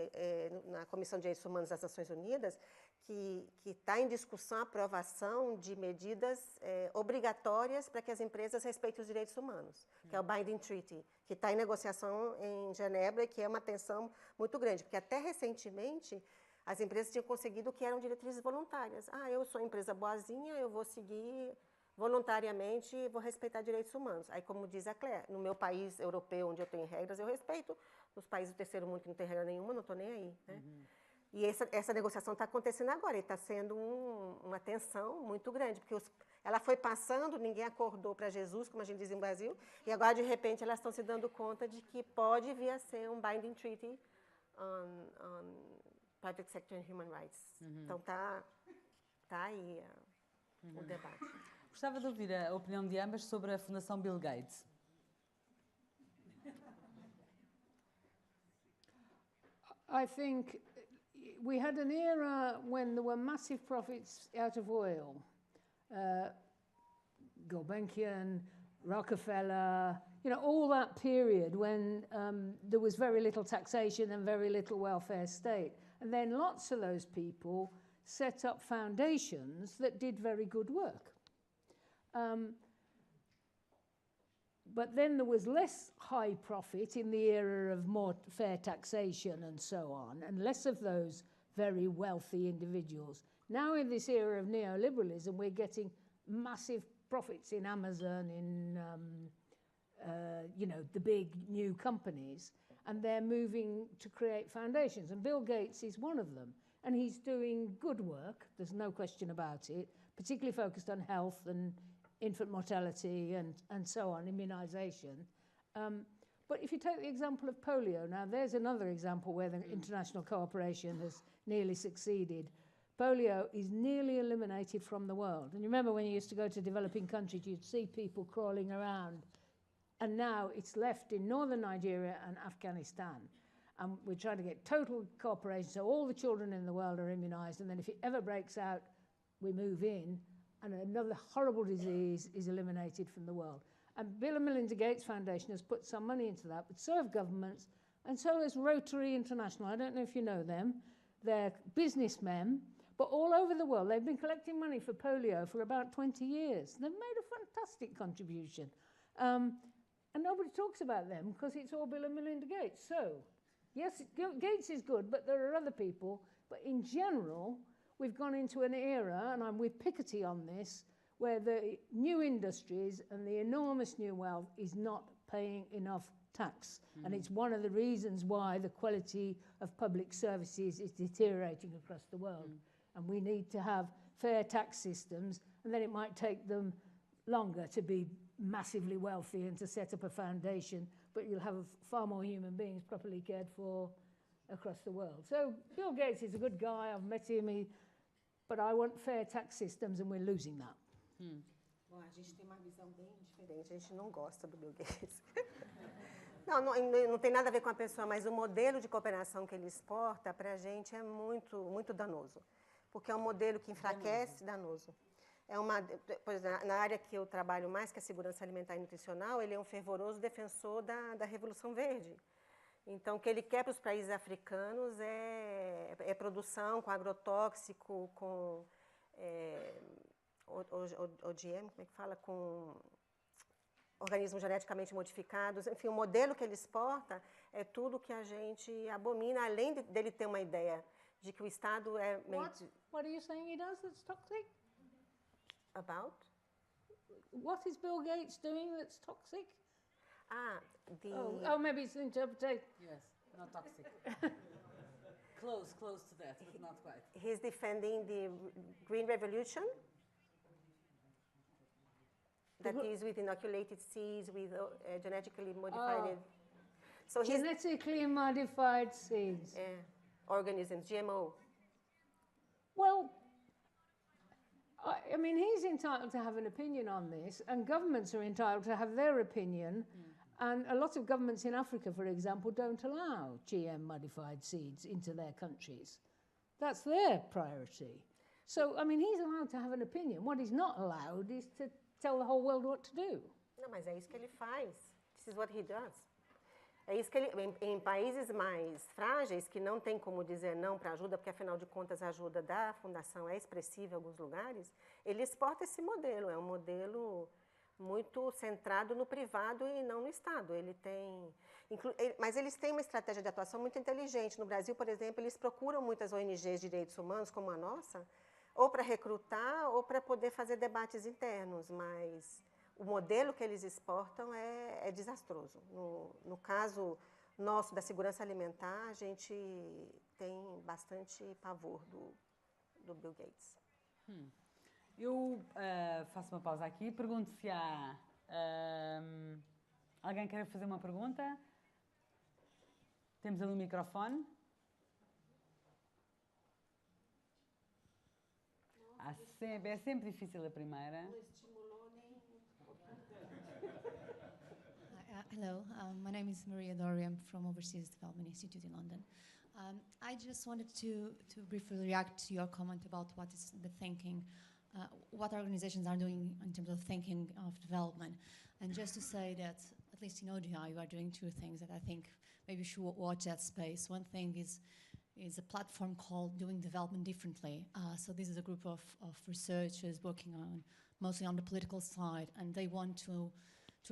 na Comissão de Direitos Humanos das Nações Unidas, que está em discussão a aprovação de medidas obrigatórias para que as empresas respeitem os direitos humanos, que é o Binding Treaty, que está em negociação em Genebra e que é uma tensão muito grande, porque até recentemente as empresas tinham conseguido o que eram diretrizes voluntárias. Eu sou empresa boazinha, eu vou seguir voluntariamente e vou respeitar direitos humanos. Aí, como diz a Claire, no meu país europeu, onde eu tenho regras, eu respeito. Nos países do terceiro mundo que não tem regra nenhuma, não estou nem aí. Né? E essa negociação está acontecendo agora e está sendo uma tensão muito grande, porque ela foi passando, ninguém acordou para Jesus, como a gente diz no Brasil, e agora, de repente, elas estão se dando conta de que pode vir a ser um Binding Treaty on Private Sector and Human Rights. Então, está aí o debate. Gostava de ouvir a opinião de ambas sobre a Fundação Bill Gates. I think we had an era when there were massive profits out of oil. Gulbenkian, Rockefeller, all that period when there was very little taxation and very little welfare state. And then lots of those people set up foundations that did very good work. But then there was less high profit in the era of more fair taxation and so on, and less of those very wealthy individuals. Now in this era of neoliberalism, we're getting massive profits in Amazon, in the big new companies, and they're moving to create foundations. And Bill Gates is one of them, and he's doing good work, there's no question about it, particularly focused on health and infant mortality and so on, immunisation. But if you take the example of polio, now there's another example where the international cooperation has nearly succeeded. Polio is nearly eliminated from the world. And you remember when you used to go to developing countries, you'd see people crawling around. And now it's left in northern Nigeria and Afghanistan. And we're trying to get total cooperation, so all the children in the world are immunised. And then if it ever breaks out, we move in, and another horrible disease is eliminated from the world. And Bill and Melinda Gates Foundation has put some money into that, but so have governments, and so has Rotary International. I don't know if you know them. They're businessmen, but all over the world. They've been collecting money for polio for about 20 years. They've made a fantastic contribution. And nobody talks about them because it's all Bill and Melinda Gates. So, yes, Gates is good, but there are other people. But in general, we've gone into an era, and I'm with Piketty on this, where the new industries and the enormous new wealth is not paying enough tax. And it's one of the reasons why the quality of public services is deteriorating across the world. And we need to have fair tax systems, and then it might take them longer to be massively wealthy and to set up a foundation, but you'll have far more human beings properly cared for across the world. So Bill Gates is a good guy, I've met him, but I want fair tax systems, and we're losing that. Bom, a gente tem uma visão bem diferente, a gente não gosta do Bill Gates. Não tem nada a ver com a pessoa, mas o modelo de cooperação que ele exporta, para a gente, é muito, muito danoso. Porque é um modelo que enfraquece, danoso. Pois, na área que eu trabalho mais, que é a segurança alimentar e nutricional, ele é um fervoroso defensor da Revolução Verde. Então, o que ele quer para os países africanos é produção com agrotóxico, com OGM, como é que fala, com organismos geneticamente modificados, enfim, o modelo que ele exporta é tudo que a gente abomina, além dele ter uma ideia de que o Estado é meio... What are you saying he does that's toxic? About? What is Bill Gates doing that's toxic? The... Maybe it's an interpretation. Yes, not toxic. Close to that, but not quite. He's defending the Green Revolution, that is with inoculated seeds, with genetically modified... So genetically modified seeds. Organisms, GMO. Well, I mean, he's entitled to have an opinion on this, and governments are entitled to have their opinion. And a lot of governments in Africa, for example, don't allow GM-modified seeds into their countries. That's their priority. So, I mean, he's allowed to have an opinion. What he's not allowed is to tell the whole world what to do. Não, mas é isso que ele faz. This is what he does. É isso que ele, em países mais frágeis, que não tem como dizer não para ajuda, porque afinal de contas a ajuda da fundação é expressiva em alguns lugares, ele exporta esse modelo. É um modelo muito centrado no privado e não no Estado. Mas eles têm uma estratégia de atuação muito inteligente. No Brasil, por exemplo, eles procuram muitas ONGs de direitos humanos, como a nossa, ou para recrutar ou para poder fazer debates internos, mas o modelo que eles exportam é desastroso. No caso nosso da segurança alimentar, a gente tem bastante pavor do Bill Gates. Eu faço uma pausa aqui, pergunto se há alguém quer fazer uma pergunta. Temos ali um microfone. É sempre difícil a primeira. Hello, my name is Maria Dori. I'm from Overseas Development Institute in London. I just wanted to briefly react to your comment about what is the thinking, what organizations are doing in terms of thinking of development. And just to say that, at least in ODI, you are doing two things that I think maybe you should watch that space. One thing is a platform called Doing Development Differently. So this is a group of researchers working mostly on the political side, and they want to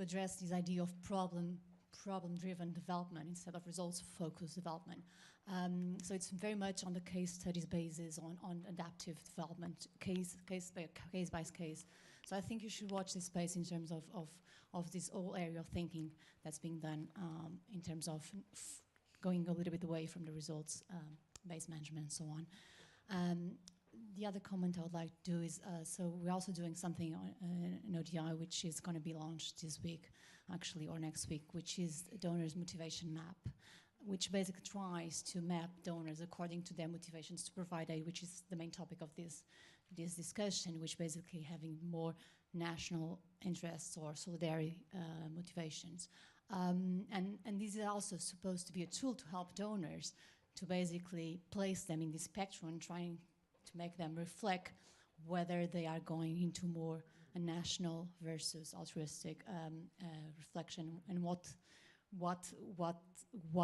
address this idea of problem-driven development instead of results-focused development. So it's very much on the case studies basis, on adaptive development, case by case. So I think you should watch this space in terms of this whole area of thinking that's being done in terms of going a little bit away from the results-based management and so on. The other comment I would like to do is, so we're also doing something in ODI, which is going to be launched this week, actually, or next week, which is a Donors Motivation Map, which basically tries to map donors according to their motivations to provide aid, which is the main topic of this discussion, which basically having more national interests or solidarity motivations. And this is also supposed to be a tool to help donors to basically place them in the spectrum and trying to make them reflect whether they are going into more a national versus altruistic reflection, and what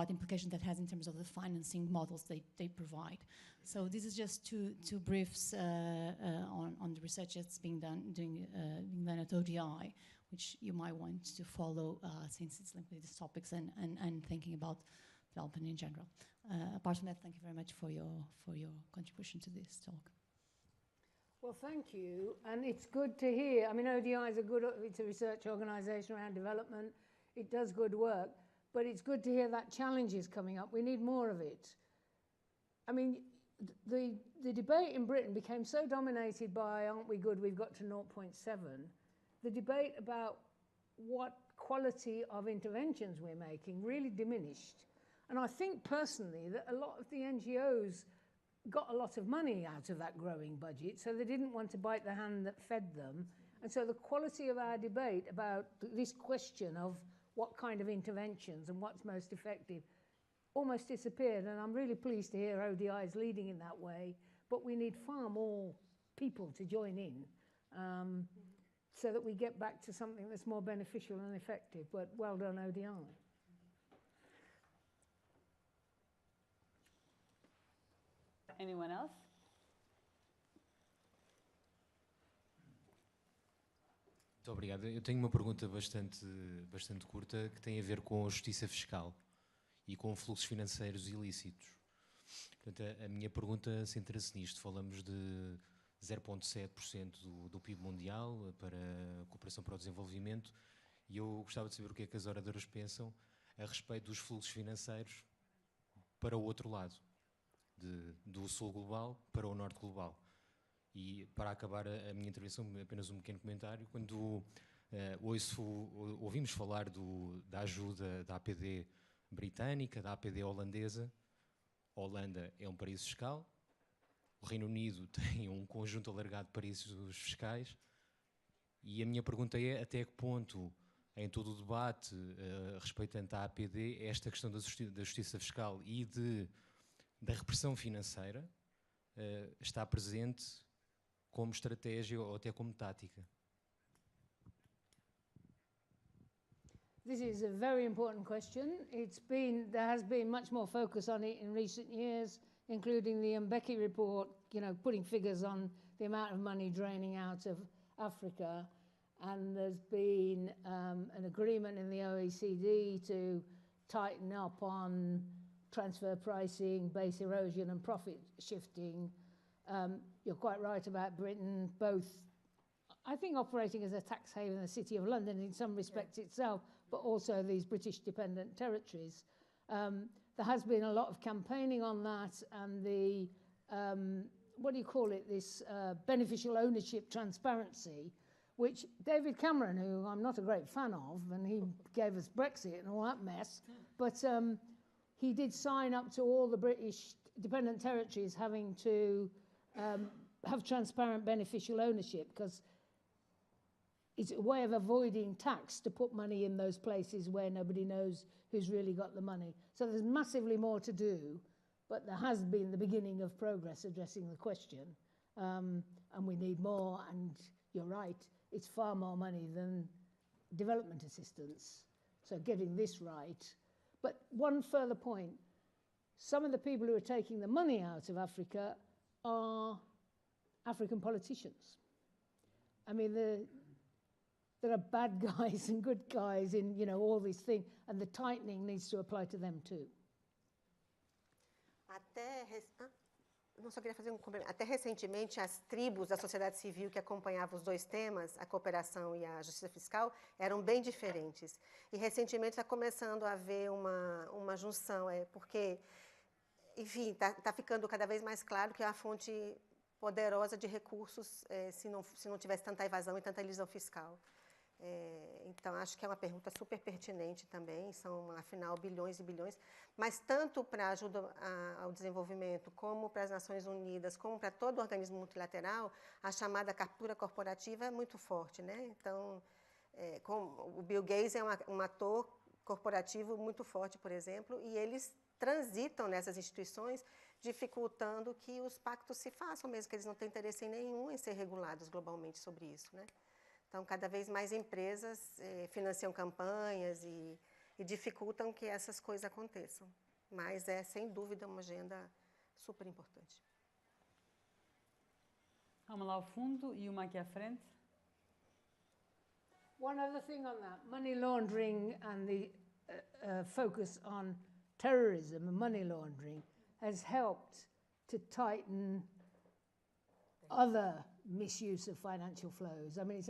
implication that has in terms of the financing models they provide. So this is just two briefs on the research that's being done at ODI, which you might want to follow since it's linked with these topics and thinking about development in general. Apart from that, thank you very much for your contribution to this talk. Well, thank you, and it's good to hear. I mean, ODI is it's a research organisation around development. It does good work, but it's good to hear that challenge is coming up. We need more of it. I mean, the debate in Britain became so dominated by aren't we good, we've got to 0.7. The debate about what quality of interventions we're making really diminished. And I think personally that a lot of the NGOs got a lot of money out of that growing budget, so they didn't want to bite the hand that fed them. And so the quality of our debate about this question of what kind of interventions and what's most effective almost disappeared. And I'm really pleased to hear ODI is leading in that way, but we need far more people to join in so that we get back to something that's more beneficial and effective. But well done, ODI. Anyone else? Muito obrigado. Eu tenho uma pergunta bastante curta que tem a ver com a justiça fiscal e com fluxos financeiros ilícitos. Portanto, a minha pergunta centra-se nisto. Falamos de 0,7% do PIB mundial para a cooperação para o desenvolvimento e eu gostava de saber o que é que as oradoras pensam a respeito dos fluxos financeiros para o outro lado, do sul global para o norte global. E para acabar a minha intervenção, apenas um pequeno comentário. Quando ouvimos falar da ajuda da APD britânica, da APD holandesa, a Holanda é um paraíso fiscal, o Reino Unido tem um conjunto alargado de paraísos fiscais, e a minha pergunta é até que ponto, em todo o debate respeitante à APD, esta questão da justiça fiscal e da repressão financeira está presente como estratégia ou até como tática? This is a very important question. There has been much more focus on it in recent years, including the Mbeki report, putting figures on the amount of money draining out of Africa. And there's been an agreement in the OECD to tighten up on transfer pricing, base erosion and profit shifting. You're quite right about Britain, both, I think, operating as a tax haven in the City of London in some respects itself, but also these British dependent territories. There has been a lot of campaigning on that, and the, this beneficial ownership transparency, which David Cameron, who I'm not a great fan of, and he gave us Brexit and all that mess, but he did sign up to all the British dependent territories having to have transparent beneficial ownership, because it's a way of avoiding tax to put money in those places where nobody knows who's really got the money. So there's massively more to do, but there has been the beginning of progress addressing the question, and we need more, and you're right, it's far more money than development assistance. So getting this right. But one further point, some of the people who are taking the money out of Africa are African politicians. I mean, there are bad guys and good guys in, all these things, and the tightening needs to apply to them too. Até recentemente, as tribos da sociedade civil que acompanhavam os dois temas, a cooperação e a justiça fiscal, eram bem diferentes. E recentemente está começando a haver uma junção, porque, enfim, está ficando cada vez mais claro que é a fonte poderosa de recursos se não tivesse tanta evasão e tanta elisão fiscal. Então, acho que é uma pergunta super pertinente também, são, afinal, bilhões e bilhões, mas tanto para a ajuda ao desenvolvimento, como para as Nações Unidas, como para todo o organismo multilateral, a chamada captura corporativa é muito forte, né? Então, o Bill Gates é um ator corporativo muito forte, por exemplo, e eles transitam nessas instituições, dificultando que os pactos se façam, mesmo que eles não tenham interesse nenhum em ser regulados globalmente sobre isso, né? Então, cada vez mais empresas financiam campanhas e dificultam que essas coisas aconteçam. Mas é, sem dúvida, uma agenda super importante. Vamos lá ao fundo e uma aqui à frente. One other thing on that, money laundering and the focus on terrorism and money laundering has helped to tighten other misuse of financial flows. I mean,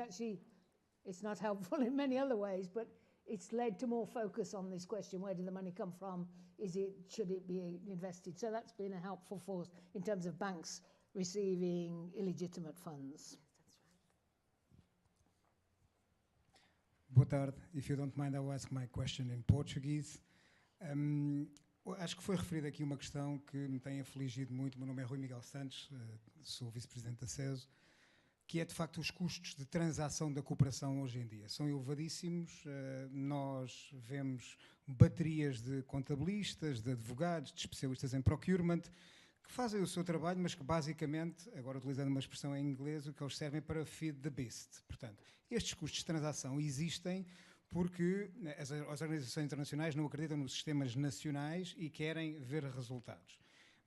it's not helpful in many other ways, but it's led to more focus on this question: where did the money come from? Should it be invested? So that's been a helpful force in terms of banks receiving illegitimate funds. Boa tarde. If you don't mind, I will ask my question in Portuguese. Acho que foi referida aqui uma questão que me tem afligido muito. Meu nome é Rui Miguel Santos, sou vice-presidente da CESO, que é, de facto, os custos de transação da cooperação hoje em dia. São elevadíssimos. Nós vemos baterias de contabilistas, de advogados, de especialistas em procurement, que fazem o seu trabalho, mas que basicamente, agora utilizando uma expressão em inglês, o que eles servem para feed the beast. Portanto, estes custos de transação existem porque as organizações internacionais não acreditam nos sistemas nacionais e querem ver resultados.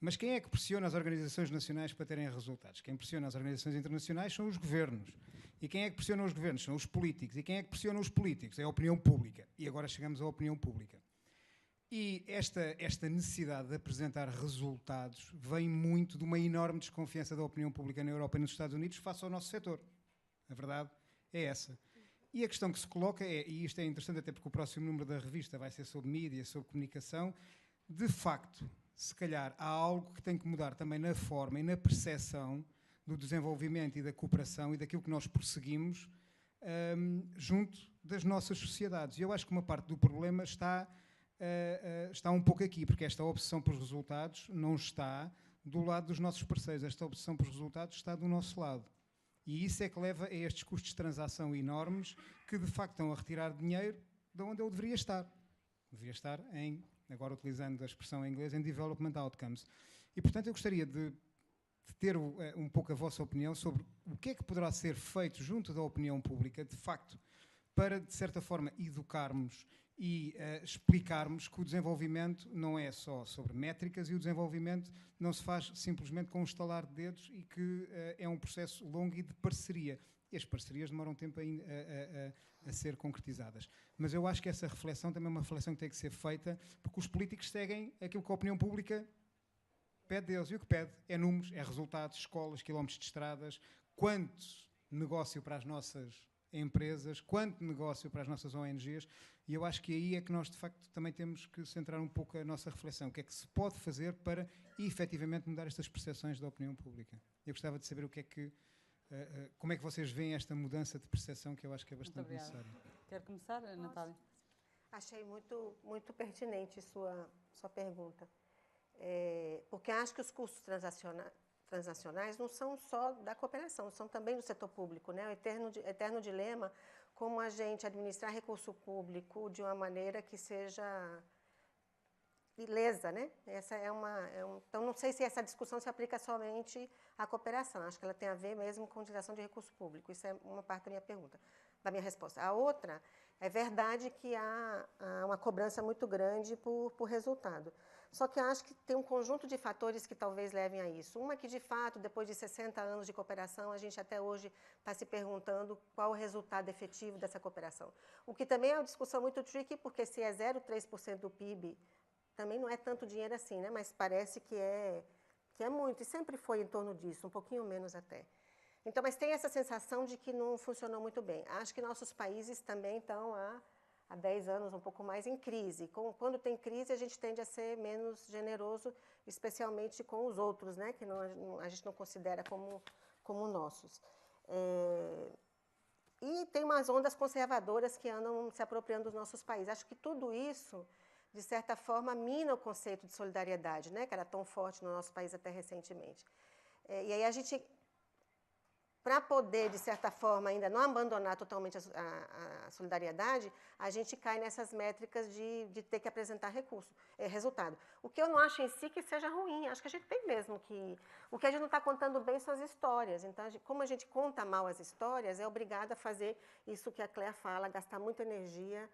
Mas quem é que pressiona as organizações nacionais para terem resultados? Quem pressiona as organizações internacionais são os governos. E quem é que pressiona os governos? São os políticos. E quem é que pressiona os políticos? É a opinião pública. E agora chegamos à opinião pública. E esta necessidade de apresentar resultados vem muito de uma enorme desconfiança da opinião pública na Europa e nos Estados Unidos face ao nosso setor. A verdade é essa. E a questão que se coloca é, e isto é interessante até porque o próximo número da revista vai ser sobre mídia, sobre comunicação, de facto, se calhar há algo que tem que mudar também na forma e na percepção do desenvolvimento e da cooperação e daquilo que nós prosseguimos junto das nossas sociedades. E eu acho que uma parte do problema está um pouco aqui, porque esta obsessão pelos resultados não está do lado dos nossos parceiros, esta obsessão pelos resultados está do nosso lado. E isso é que leva a estes custos de transação enormes que, de facto, estão a retirar dinheiro de onde ele deveria estar. Deveria estar em, agora utilizando a expressão em inglês, em development outcomes. E, portanto, eu gostaria de ter um pouco a vossa opinião sobre o que é que poderá ser feito junto da opinião pública, de facto, para, de certa forma, educarmos e explicarmos que o desenvolvimento não é só sobre métricas e o desenvolvimento não se faz simplesmente com um estalar de dedos e que é um processo longo e de parceria. E as parcerias demoram tempo a ser concretizadas. Mas eu acho que essa reflexão também é uma reflexão que tem que ser feita porque os políticos seguem aquilo que a opinião pública pede deles. E o que pede é números, é resultados, escolas, quilómetros de estradas, quanto negócio para as nossas empresas, quanto negócio para as nossas ONGs, e eu acho que aí é que nós, de facto, também temos que centrar um pouco a nossa reflexão. O que é que se pode fazer para, efetivamente, mudar estas percepções da opinião pública? Eu gostava de saber o que é que, como é que vocês veem esta mudança de percepção, que eu acho que é bastante necessária. Quer começar, Natália? Achei muito, muito pertinente sua pergunta. Porque acho que os custos transnacionais não são só da cooperação, são também do setor público, né? O eterno dilema, como a gente administrar recurso público de uma maneira que seja ilesa, né? Então, não sei se essa discussão se aplica somente à cooperação, acho que ela tem a ver mesmo com utilização de recurso público, isso é uma parte da minha pergunta, da minha resposta. A outra, é verdade que há uma cobrança muito grande por resultado. Só que eu acho que tem um conjunto de fatores que talvez levem a isso. Uma que, de fato, depois de 60 anos de cooperação, a gente até hoje está se perguntando qual o resultado efetivo dessa cooperação. O que também é uma discussão muito tricky, porque se é 0,3% do PIB, também não é tanto dinheiro assim, né? Mas parece que é muito, e sempre foi em torno disso, um pouquinho menos até. Então, mas tem essa sensação de que não funcionou muito bem. Acho que nossos países também estão há 10 anos, um pouco mais, em crise. Quando tem crise, a gente tende a ser menos generoso, especialmente com os outros, né? Que a gente não considera como nossos. E tem umas ondas conservadoras que andam se apropriando dos nossos países. Acho que tudo isso, de certa forma, mina o conceito de solidariedade, né? Que era tão forte no nosso país até recentemente. E aí a gente, para poder, de certa forma, ainda não abandonar totalmente a solidariedade, a gente cai nessas métricas de ter que apresentar resultado. O que eu não acho em si que seja ruim, acho que a gente tem mesmo que... O que a gente não está contando bem são as histórias. Então, como a gente conta mal as histórias, é obrigada a fazer isso que a Claire fala, gastar muita energia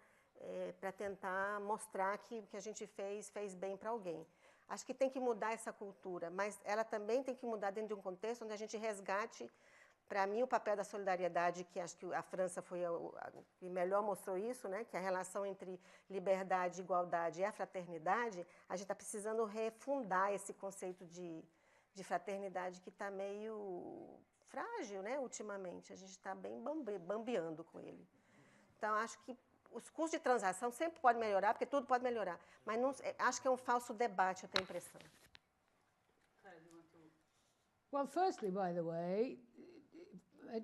para tentar mostrar que o que a gente fez bem para alguém. Acho que tem que mudar essa cultura, mas ela também tem que mudar dentro de um contexto onde a gente resgate. Para mim, o papel da solidariedade, que acho que a França foi que melhor mostrou isso, né? Que a relação entre liberdade, igualdade e a fraternidade, a gente está precisando refundar esse conceito de fraternidade que está meio frágil, né? Ultimamente. A gente está bem bambeando com ele. Então, acho que os custos de transação sempre podem melhorar, porque tudo pode melhorar. Mas não, acho que é um falso debate, eu tenho a impressão. Well, firstly, by the way,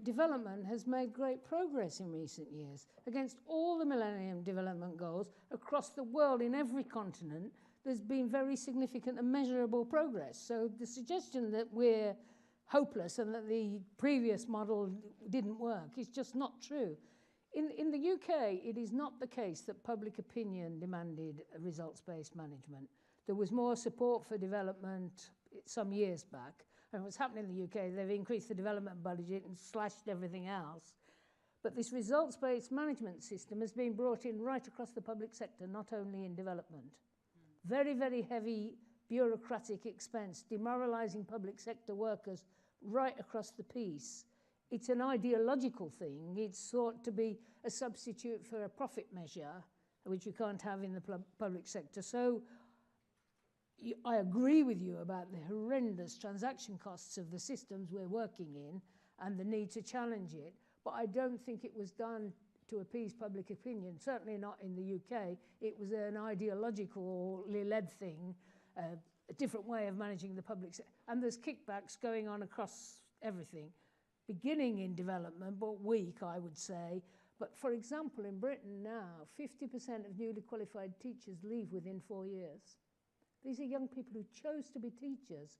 development has made great progress in recent years. Against all the Millennium Development Goals across the world, in every continent, there's been very significant and measurable progress. So the suggestion that we're hopeless and that the previous model didn't work is just not true. In the UK, it is not the case that public opinion demanded results-based management. There was more support for development some years back. And what's happening in the UK, they've increased the development budget and slashed everything else. But this results-based management system has been brought in right across the public sector, not only in development. Very, very heavy bureaucratic expense, demoralizing public sector workers right across the piece. It's an ideological thing. It's thought to be a substitute for a profit measure, which you can't have in the public sector. So I agree with you about the horrendous transaction costs of the systems we're working in and the need to challenge it. But I don't think it was done to appease public opinion, certainly not in the UK. It was an ideologically led thing, a different way of managing the public sector. And there's kickbacks going on across everything, beginning in development, but weak, I would say. But for example, in Britain now, 50% of newly qualified teachers leave within 4 years. These are young people who chose to be teachers,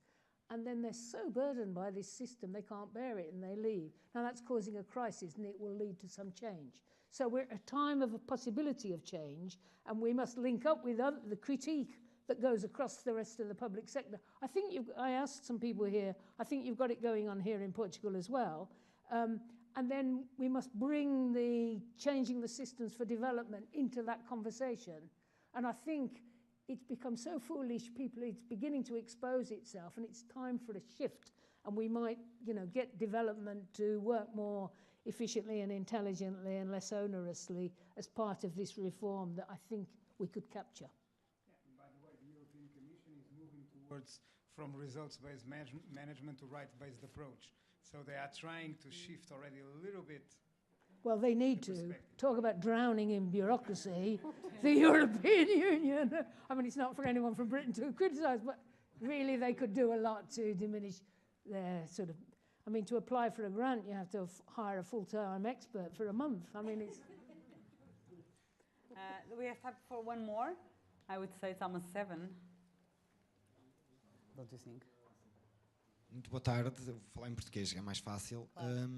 and then they're so burdened by this system they can't bear it and they leave. Now that's causing a crisis, and it will lead to some change. So we're at a time of a possibility of change, and we must link up with the critique that goes across the rest of the public sector. I think I asked some people here, I think you've got it going on here in Portugal as well. And then we must bring the changing the systems for development into that conversation. And I think it's become so foolish, it's beginning to expose itself, and it's time for a shift. And we might, get development to work more efficiently and intelligently and less onerously as part of this reform that I think we could capture. Yeah, and by the way, the European Commission is moving towards from results-based management to right-based approach. So they are trying to shift already a little bit. Well, they need to. Talk about drowning in bureaucracy. The European Union, I mean, it's not for anyone from Britain to criticise, but really they could do a lot to diminish their sort of, to apply for a grant, you have to hire a full-time expert for a month. I mean, it's... We have time for one more. I would say it's almost 7. Don't you think? Muito boa tarde, vou falar em português, é mais fácil. Claro.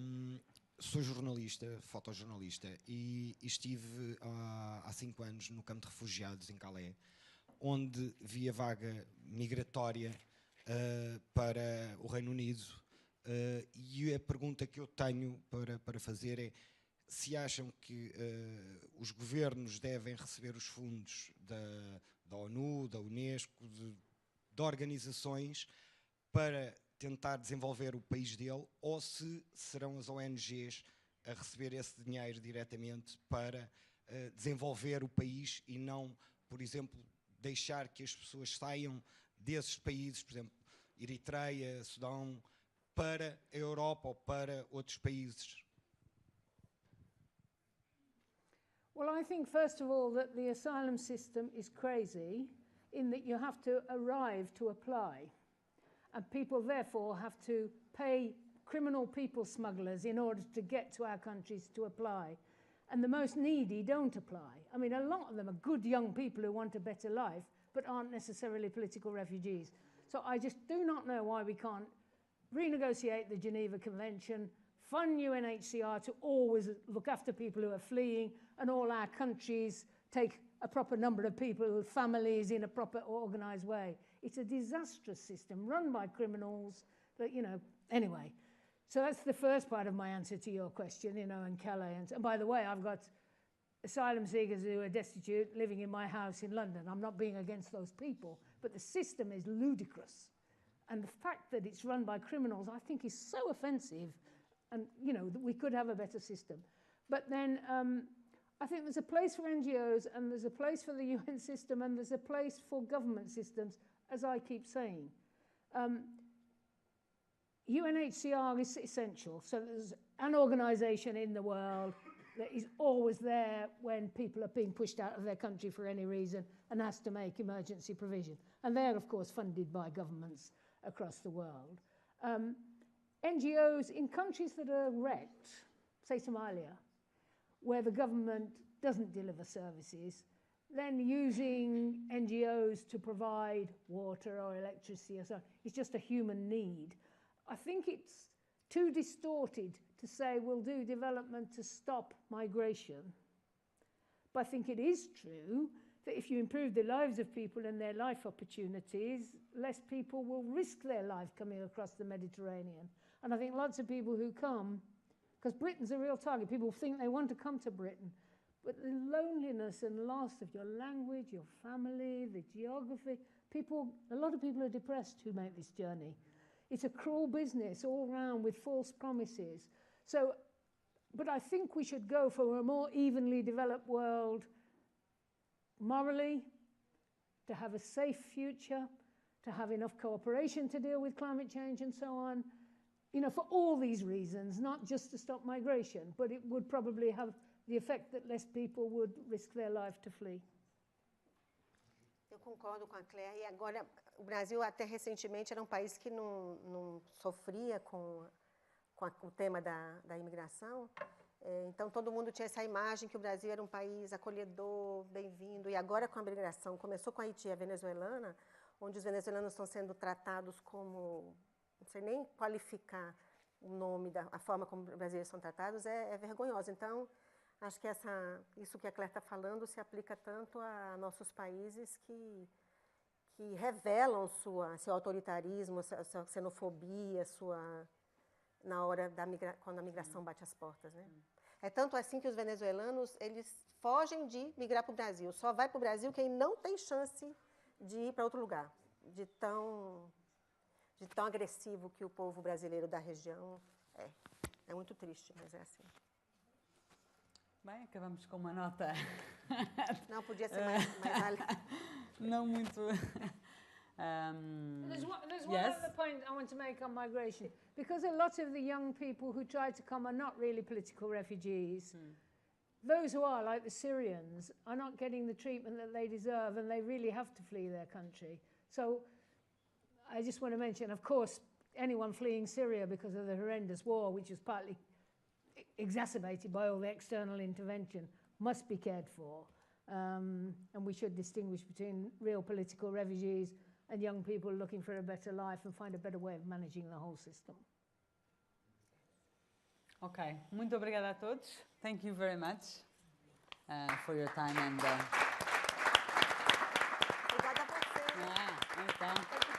Sou jornalista, fotojornalista, e estive há 5 anos no campo de refugiados em Calais, onde vi a vaga migratória para o Reino Unido. E a pergunta que eu tenho para fazer é se acham que os governos devem receber os fundos da ONU, da Unesco, de organizações para tentar desenvolver o país dele, ou se serão as ONGs a receber esse dinheiro diretamente para desenvolver o país e não, por exemplo, deixar que as pessoas saiam desses países, por exemplo, Eritreia, Sudão, para a Europa ou para outros países? Well, I think, first of all, that the asylum system is crazy in that you have to arrive to apply. And people, therefore, have to pay criminal people smugglers in order to get to our countries to apply. And the most needy don't apply. I mean, a lot of them are good young people who want a better life, but aren't necessarily political refugees. So I just do not know why we can't renegotiate the Geneva Convention, fund UNHCR to always look after people who are fleeing, and all our countries take a proper number of people, families, in a proper organised way. It's a disastrous system run by criminals that, anyway. So that's the first part of my answer to your question, and Calais. And by the way, I've got asylum seekers who are destitute living in my house in London. I'm not being against those people, but the system is ludicrous. And the fact that it's run by criminals, I think, is so offensive. And, that we could have a better system. But then I think there's a place for NGOs, and there's a place for the UN system, and there's a place for government systems, as I keep saying. UNHCR is essential. So there's an organisation in the world that is always there when people are being pushed out of their country for any reason and has to make emergency provision. And they're, of course, funded by governments across the world. NGOs in countries that are wrecked, say Somalia, where the government doesn't deliver services, then using NGOs to provide water or electricity or so, it's just a human need. I think it's too distorted to say we'll do development to stop migration. But I think it is true that if you improve the lives of people and their life opportunities, less people will risk their life coming across the Mediterranean. And I think lots of people who come, because Britain's a real target, people think they want to come to Britain, But the loneliness and loss of your language, your family, the geography, a lot of people are depressed who make this journey. It's a cruel business all round with false promises. So, but I think we should go for a more evenly developed world morally, to have a safe future, to have enough cooperation to deal with climate change and so on. You know, for all these reasons, not just to stop migration, but it would probably have the effect that less people would risk their life to flee. Eu concordo com a Claire. E agora, o Brasil até recentemente era um país que não sofria com o tema da imigração. Então, todo mundo tinha essa imagem que o Brasil era um país acolhedor, bem-vindo. E agora, com a migração, começou com a Haiti e a venezuelana, onde os venezuelanos estão sendo tratados como... Não sei nem qualificar o nome, a forma como os brasileiros são tratados, é vergonhoso. Então, acho que isso que a Claire está falando se aplica tanto a nossos países que revelam seu autoritarismo, sua xenofobia, na hora quando a migração bate as portas, né? É tanto assim que os venezuelanos, eles fogem de migrar para o Brasil. Só vai para o Brasil quem não tem chance de ir para outro lugar, de tão agressivo que o povo brasileiro da região é. É muito triste, mas é assim. Bem, acabamos com uma nota. Não, podia ser mais não muito... There's one other point I want to make on migration. Because a lot of the young people who try to come are not really political refugees. Those who are, like the Syrians, are not getting the treatment that they deserve, and they really have to flee their country. So I just want to mention, of course, anyone fleeing Syria because of the horrendous war, which is partly exacerbated by all the external intervention, must be cared for. And we should distinguish between real political refugees and young people looking for a better life and find a better way of managing the whole system. Ok, muito obrigada a todos. Thank you very much for your time and... Obrigada a você. Então...